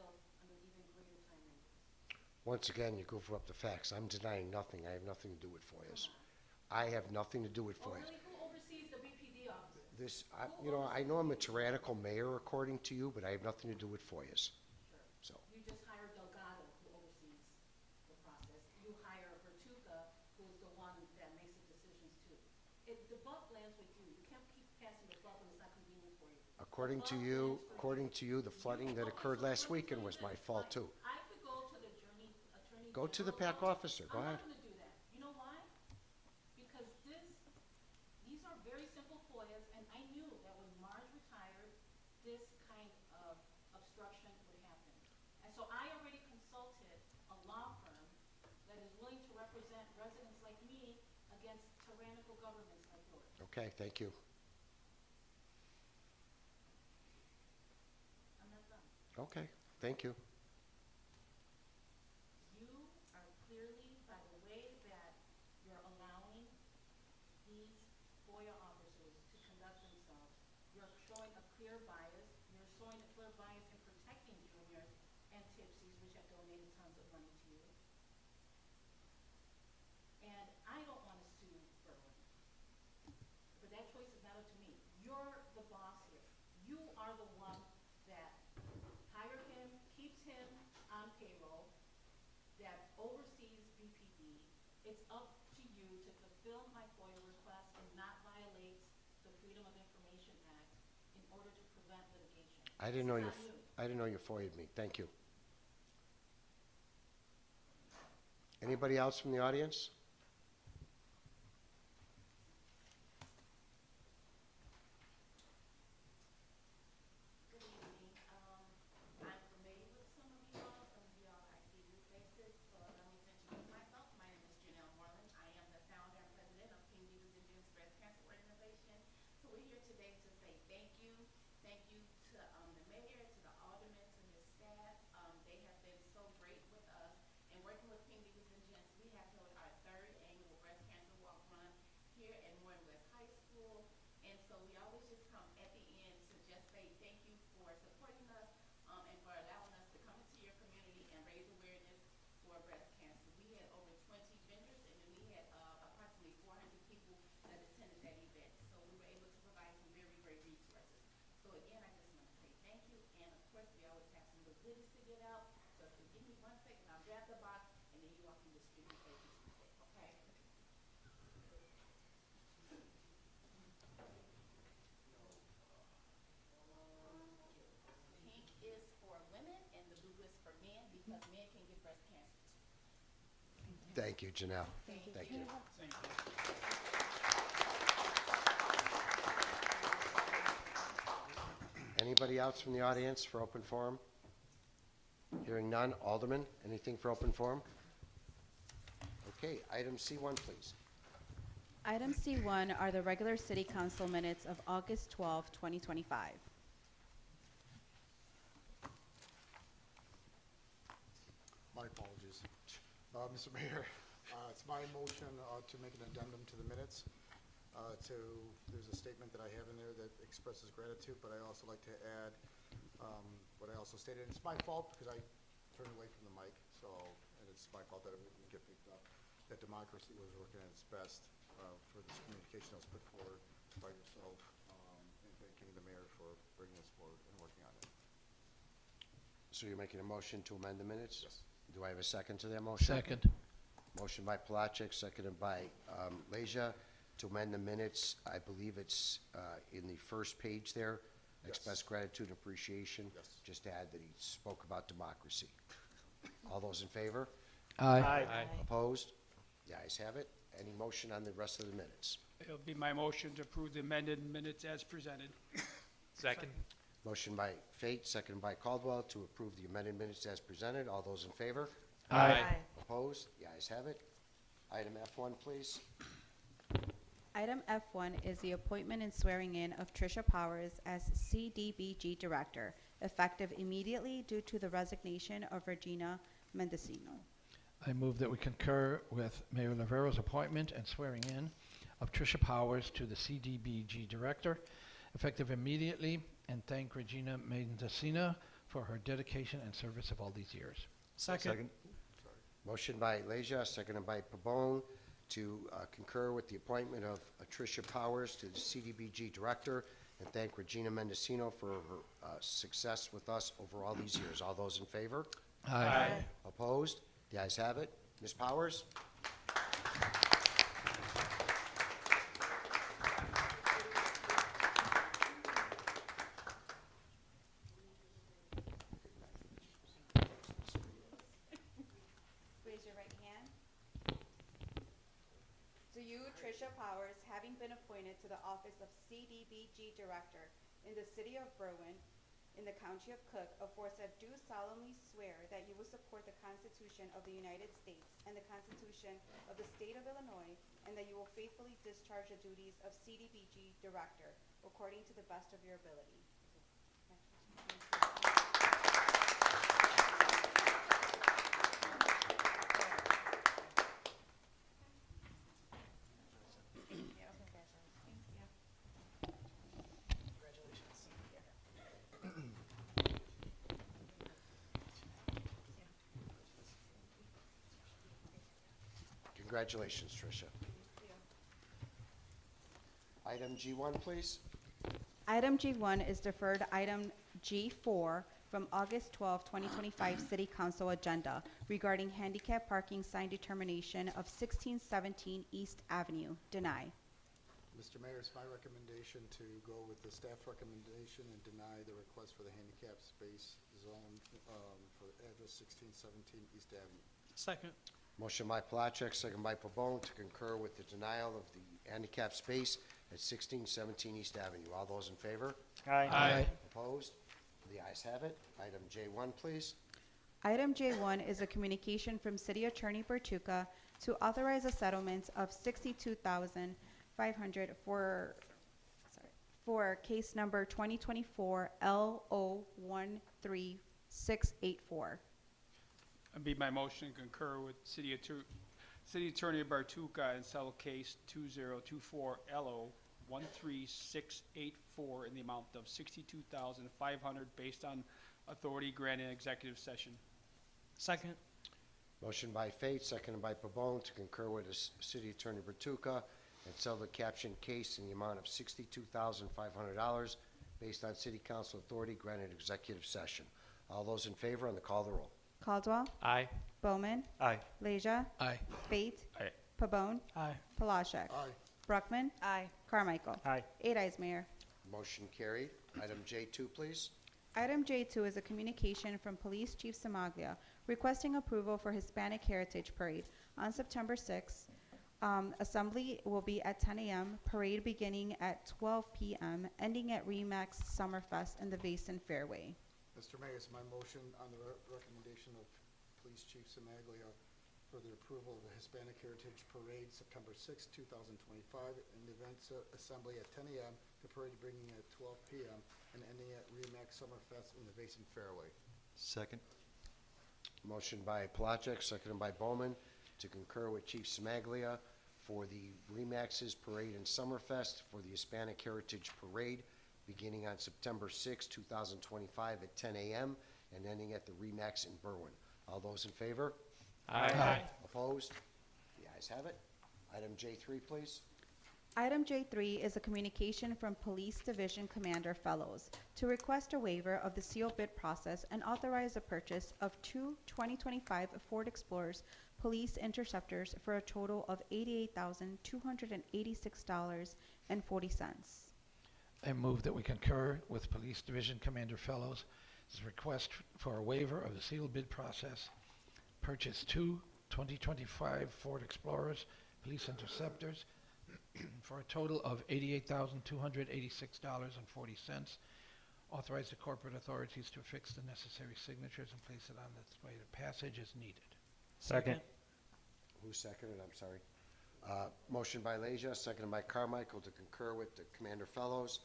fulfill under even greater time than yours. Once again, you goof up the facts. I'm denying nothing. I have nothing to do with FOIAs. I have nothing to do with Oh, FOIAs. really, who oversees the BPD officers? I know I'm a tyrannical mayor according to you, but I have nothing to do with FOIAs. Sure. So, You just hired Delgado, who oversees the process. You hire Bertuca, who is the one that makes the decisions too. The buck lands with you. You can't keep passing the buck when it's not convenient for you. according to you, the flooding that occurred last weekend was my fault too. I could go to the attorney. Go to the general PAC officer. Go ahead. I'm not gonna do that. You know why? Because these are very simple FOIAs, and I knew that when Marge retired, this kind of obstruction would happen. And so I already consulted a law firm that is willing to represent residents like me against tyrannical governments like yours. Okay, thank you. I'm not done. Okay, thank you. You are clearly, by the way that you're allowing these FOIA officers to conduct themselves, you're showing a clear bias. You're showing a clear bias in protecting juniors and tipsies, which have donated tons of money to you. And I don't want to sue Berwyn, but that choice is not up to me. You're the boss here. You are the one that hired him, keeps him on payroll, that oversees BPD. It's up to you to fulfill my FOIA request and not violate the Freedom of Information Act in order to prevent litigation. I didn't know It's you, not you. I didn't know you FOIA'd me. Thank you. Anybody else from the audience? Good evening. I'm familiar with some of you all. Some of y'all I see new faces, so allow me to introduce myself. My name is Janelle Moreland. I am the founder and president of King Beaver's Indians Breast Cancer Organization. So we're here today to say thank you. Thank you to the mayor, to the aldermen, to his staff. They have been so great with us. And working with King Beaver's Indians, we have held our third annual breast cancer walk run here at Warren West High School. And so we always just come at the end to just say thank you for supporting us and for allowing us to come into your community and raise awareness for breast cancer. We had over 20 vendors, and then we had approximately 400 people that attended that event. So we were able to provide some very great resources. So again, I just want to say thank you. And of course, we always have some good goodies to give out. So if you give me 1 second, I'll grab the box, and then you all can distribute as you see fit, okay? Pink is for women and the blue is for men because men can get breast cancer too. Thank you, Janelle. Thank you. Anybody else from the audience for open forum? Hearing none. Alderman, anything for open forum? Okay, item C1, please. Item C1 are the regular city council minutes of August 12, 2025. My apologies. Mr. Mayor, it's my motion to make an addendum to the minutes. There's a statement that I have in there that expresses gratitude, but I also like to add what I also stated. It's my fault because I turned away from the mic, and it's my fault that it wouldn't get picked up. That democracy was working at its best for this communication that was put forward by yourself, and thanking the mayor for bringing this forward and working on it. So you're making a motion to amend the minutes? Yes. Do I have a second to that motion? Second. Motion by Palachik, seconded by Leja to amend the minutes. I believe it's in the first page there. Yes. Express gratitude and appreciation. Yes. Just add that he spoke about democracy. All those in favor? Aye. Opposed? The ayes have it. Any motion on the rest of the minutes? It'll be my motion to approve the amended minutes as presented. Second. Motion by Fate, seconded by Caldwell to approve the amended minutes as presented. All those in favor? Aye. Opposed? The ayes have it. Item F1, please. Item F1 is the appointment and swearing in of Tricia Powers as CDBG Director, effective immediately due to the resignation of Regina Mendocino. I move that we concur with Mayor Lavero's appointment and swearing in of Tricia Powers to the CDBG Director, effective immediately, and thank Regina Mendocino for her dedication and service of all these years. Second. Motion by Leja, seconded by Pabon, to concur with the appointment of Tricia Powers to the CDBG Director, and thank Regina Mendocino for her success with us over all these years. All those in favor? Aye. Opposed? The ayes have it. Ms. Powers? Raise your right hand. Do you, Tricia Powers, having been appointed to the office of CDBG Director in the city of Berwyn, in the county of Cook, aforesaid, do solemnly swear that you will support the Constitution of the United States and the Constitution of the State of Illinois, and that you will faithfully discharge the duties of CDBG Director according to the best of your ability? Congratulations, Tricia. Item G1, please. Item G1 is deferred item G4 from August 12, 2025 City Council agenda regarding handicap parking sign determination of 1617 East Avenue. Deny. Mr. Mayor, it's my recommendation to go with the staff recommendation and deny the request for the handicap space zone for address 1617 East Avenue. Second. Motion by Palachek, second by Pabon, to concur with the denial of the handicap space at 1617 East Avenue. All those in favor? Aye. Opposed? The ayes have it. Item J1, please. Item J1 is a communication from City Attorney Bertuca to authorize a settlement of $62,500 for case number 2024 L013684. It'd be my motion to concur with City Attorney Bartuca and settle case 2024 LO 13684 in the amount of $62,500 based on authority granted in executive session. Second. Motion by Fate, seconded by Pabon, to concur with the City Attorney Bertuca and settle the captioned case in the amount of $62,500 based on City Council authority granted executive session. All those in favor on the call of the roll. Caldwell. Aye. Bowman. Aye. Leja. Aye. Fate. Aye. Pabon. Aye. Palashek. Aye. Bruckman. Aye. Carmichael. Aye. 8 ayes, Mayor. Motion carried. Item J2, please. Item J2 is a communication from Police Chief Samaglia requesting approval for Hispanic Heritage Parade on September 6th. Assembly will be at 10 a.m., parade beginning at 12 p.m., ending at Remax Summerfest in the Basin Fairway. Mr. Mayor, it's my motion on the recommendation of Police Chief Samaglia for the approval of the Hispanic Heritage Parade September 6, 2025, in the events assembly at 10 a.m., the parade beginning at 12 p.m., and ending at Remax Summerfest in the Basin Fairway. Second. Motion by Palachek, seconded by Bowman, to concur with Chief Smaglia for the Remax's Parade and Summerfest for the Hispanic Heritage Parade beginning on September 6, 2025 at 10 a.m. and ending at the Remax in Berwyn. All those in favor? Aye. Opposed? The ayes have it. Item J3, please. Item J3 is a communication from Police Division Commander Fellows to request a waiver of the sealed bid process and authorize the purchase of two 2025 Ford Explorers Police Interceptors for a total of $88,286.40. I move that we concur with Police Division Commander Fellows' request for a waiver of the sealed bid process, purchase two 2025 Ford Explorers Police Interceptors for a total of $88,286.40. Authorize the corporate authorities to affix the necessary signatures and place it on its way to passage as needed. Second. Who seconded? I'm sorry. Motion by Leja, seconded by Carmichael, to concur with the Commander Fellows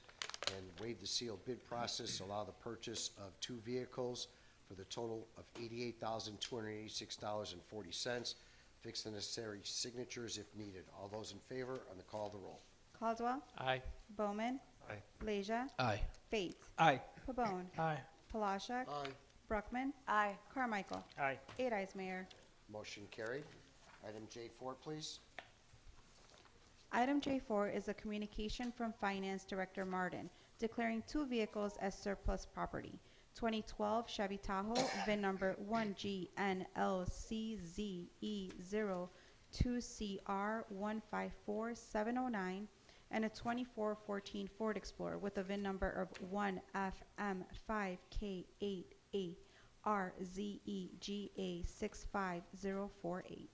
and waive the sealed bid process, allow the purchase of two vehicles for the total of $88,286.40. Fix the necessary signatures if needed. All those in favor on the call of the roll. Caldwell. Aye. Bowman. Aye. Leja. Aye. Fate. Aye. Pabon. Aye. Palashek. Aye. Brockman. Aye. Carmichael. Aye. 8 ayes, Mayor. Motion carried. Item J4, please. Item J4 is a communication from Finance Director Martin declaring 2 vehicles as surplus property. 2012 Chevy Tahoe, VIN number 1GNLCZ02CR154709, and a 2014 Ford Explorer with a VIN number of 1FM5K8ARZEGA65048.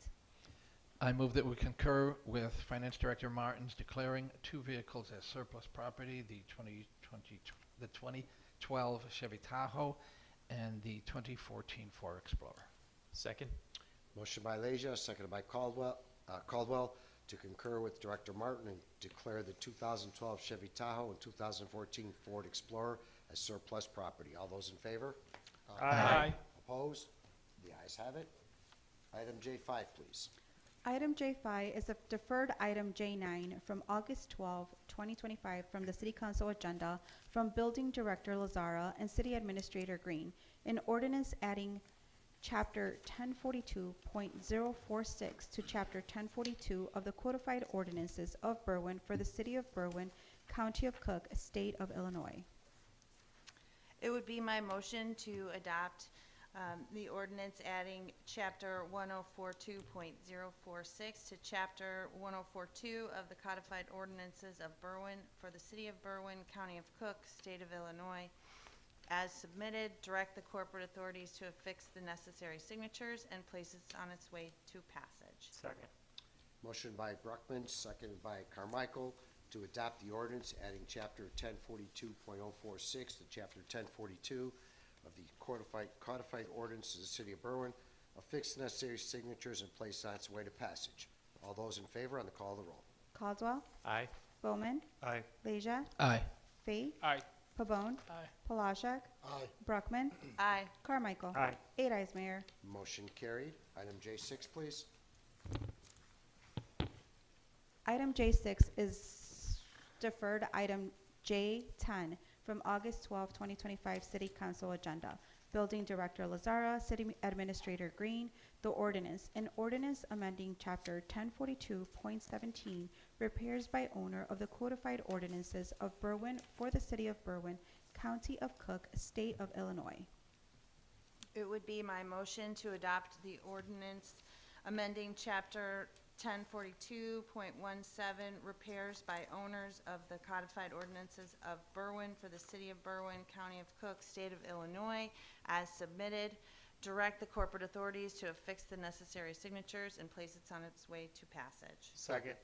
I move that we concur with Finance Director Martins declaring 2 vehicles as surplus property, the 2012 Chevy Tahoe and the 2014 Ford Explorer. Second. Motion by Leisure, seconded by Caldwell to concur with Director Martin and declare the 2012 Chevy Tahoe and 2014 Ford Explorer as surplus property. All those in favor? Aye. Opposed? The ayes have it. Item J5, please. Item J5 is a deferred item J9 from August 12, 2025 from the City Council agenda from Building Director Lazara and City Administrator Green, an ordinance adding Chapter 1042.046 to Chapter 1042 of the Codified Ordinances of Berwyn for the City of Berwyn, County of Cook, State of Illinois. It would be my motion to adopt the ordinance adding Chapter 1042.046 to Chapter 1042 of the Codified Ordinances of Berwyn for the City of Berwyn, County of Cook, State of Illinois, as submitted, direct the corporate authorities to affix the necessary signatures, and place it on its way to passage. Second. Motion by Bruckman, seconded by Carmichael to adopt the ordinance adding Chapter 1042.046 to Chapter 1042 of the codified ordinances of the City of Berwyn, affix the necessary signatures, and place on its way to passage. All those in favor on the call of the roll. Caldwell. Aye. Bowman. Aye. Leisure. Aye. Fate. Aye. Pabon. Aye. Palashek. Aye. Brockman. Aye. Carmichael. Aye. 8 ayes, Mayor. Motion carried. Item J6, please. Item J6 is deferred item J10 from August 12, 2025 City Council agenda. Building Director Lazara, City Administrator Green, the ordinance, an ordinance amending Chapter 1042.17, repairs by owner of the Codified Ordinances of Berwyn for the City of Berwyn, County of Cook, State of Illinois. It would be my motion to adopt the ordinance amending Chapter 1042.17, repairs by owners of the codified ordinances of Berwyn for the City of Berwyn, County of Cook, State of Illinois, as submitted. Direct the corporate authorities to affix the necessary signatures, and place it on its way to passage. Second.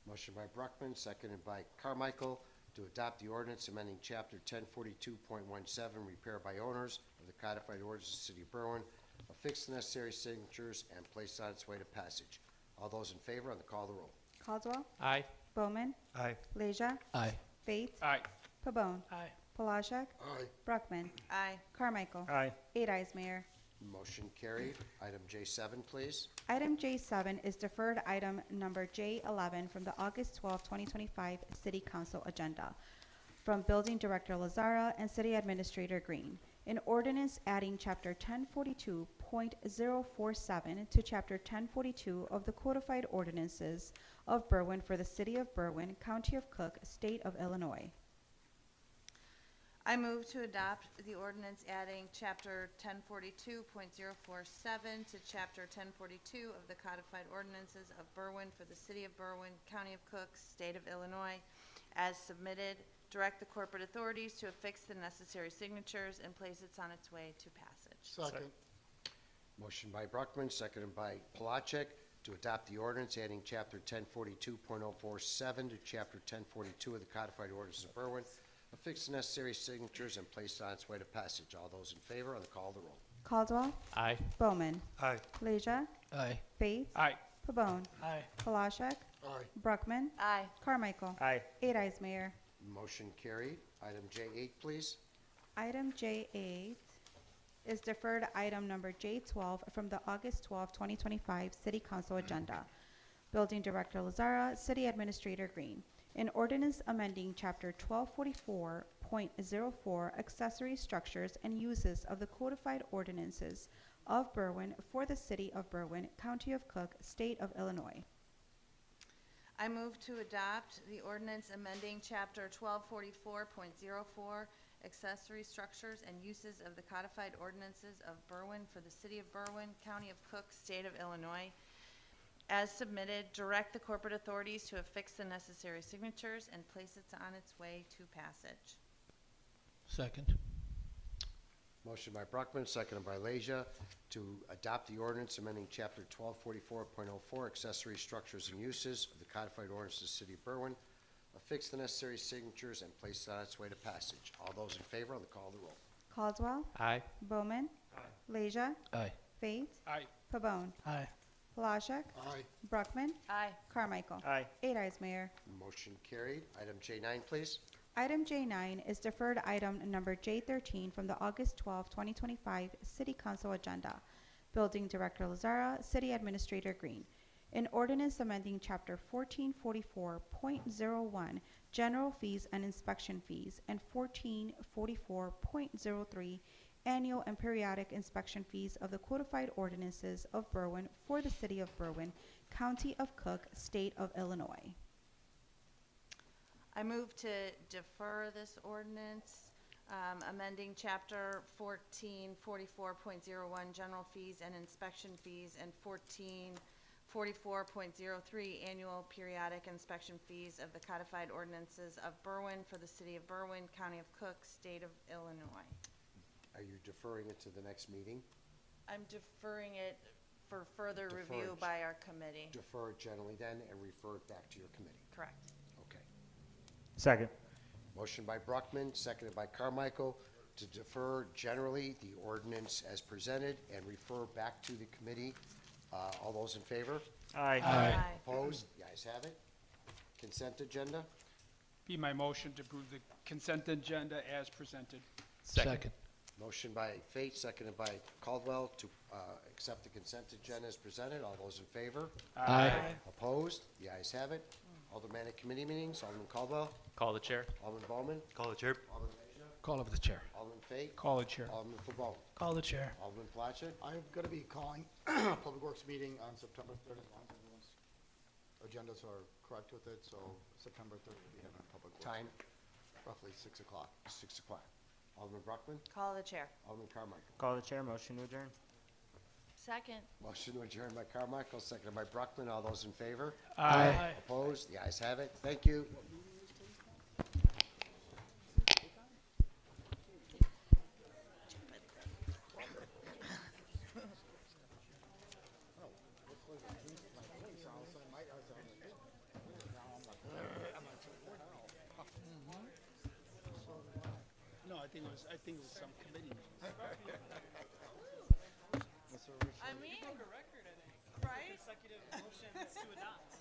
Motion by Bruckman, seconded by Carmichael to adopt the ordinance amending Chapter 1042.17, repair by owners of the codified ordinances of the City of Berwyn, affix the necessary signatures, and place on its way to passage. All those in favor on the call of the roll. Caldwell. Aye. Bowman. Aye. Leisure. Aye. Fate. Aye. Pabon. Aye. Palashek. Aye. Brockman. Aye. Carmichael. Aye. 8 ayes, Mayor. Motion carried. Item J7, please. Item J7 is deferred item number J11 from the August 12, 2025 City Council agenda from Building Director Lazara and City Administrator Green. An ordinance adding Chapter 1042.047 to Chapter 1042 of the Codified Ordinances of Berwyn for the City of Berwyn, County of Cook, State of Illinois. I move to adopt the ordinance adding Chapter 1042.047 to Chapter 1042 of the Codified Ordinances of Berwyn for the City of Berwyn, County of Cook, State of Illinois, as submitted. Direct the corporate authorities to affix the necessary signatures, and place it on its way to passage. Second. Motion by Bruckman, seconded by Palachek to adopt the ordinance adding Chapter 1042.047 to Chapter 1042 of the Codified Ordinances of Berwyn, affix the necessary signatures, and place it on its way to passage. All those in favor on the call of the roll. Caldwell. Aye. Bowman. Aye. Leisure. Aye. Faith. Aye. Pabon. Aye. Palashek. Aye. Brockman. Aye. Carmichael. Aye. 8 ayes, Mayor. Motion carried. Item J8, please. Item J8 is deferred item number J12 from the August 12, 2025 City Council agenda. Building Director Lazara, City Administrator Green. An ordinance amending Chapter 1244 24.04 accessory structures and uses of the codified ordinances of Berwyn for the city of Berwyn, county of Cook, state of Illinois. I move to adopt the ordinance amending Chapter 1244.04, accessory structures and uses of the codified ordinances of Berwyn for the city of Berwyn, county of Cook, state of Illinois, as submitted, direct the corporate authorities to affix the necessary signatures and place it on its way to passage. Second. Motion by Brockman, seconded by Leisure, to adopt the ordinance amending Chapter 1244.04, accessory structures and uses of the codified ordinances of the city of Berwyn, affix the necessary signatures, and place it on its way to passage. All those in favor on the call of the roll. Caldwell. Aye. Bowman. Leisure. Aye. Fate. Aye. Pabon. Aye. Palashek. Aye. Brockman. Aye. Carmichael. Aye. 8 ayes, Mayor. Motion carried. Item J9, please. Item J9 is deferred item number J13 from the August 12, 2025 City Council agenda. Building Director Lazara, City Administrator Green. An ordinance amending Chapter 1444.01 General Fees and Inspection Fees and 1444.03 Annual and Periodic Inspection Fees of the codified ordinances of Berwyn for the city of Berwyn, county of Cook, state of Illinois. I move to defer this ordinance, amending Chapter 1444.01 General Fees and Inspection Fees and 1444.03 Annual Periodic Inspection Fees of the codified ordinances of Berwyn for the city of Berwyn, county of Cook, state of Illinois. Are you deferring it to the next meeting? I'm deferring it for further Defer review it. by our committee. Defer it generally then and refer it back to your committee. Correct. Okay. Second. Motion by Brockman, seconded by Carmichael, to defer generally the ordinance as presented and refer back to the committee. All those in favor? Aye. Opposed? The ayes have it. Consent agenda. Be my motion to approve the consent agenda as presented. Second. Motion by Fate, seconded by Caldwell to accept the consent agenda as presented. All those in favor? Aye. Opposed? The ayes have it. Aldermanic committee meetings. Alderman Caldwell. Call the chair. Alderman Bowman. Call the chair. Alderman Leisure. Call over the chair. Alderman Fate. Call it, Chair. Alderman Pabon. Call the chair. Alderman Platchett. I'm going to be calling a Public Works meeting on September 3rd, as long as everyone's agendas are correct with it, so September 3rd we'll be having a Public Works. Time, Roughly 6 o'clock. 6 o'clock. Alderman Brockman. Call the chair. Alderman Carmichael. Call the chair. Motion to adjourn. Second. Motion to adjourn by Carmichael, seconded by Brockman. All those in favor? Aye. Opposed? The ayes have it. Thank you. No, I think it was some committee meeting. I mean, right? Consecutive motions to adopt.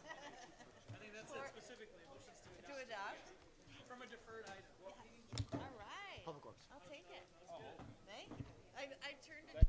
I think that's it specifically, motions To adopt? from a deferred item. All right. Public Works. I'll take it. Thank you. I turned it.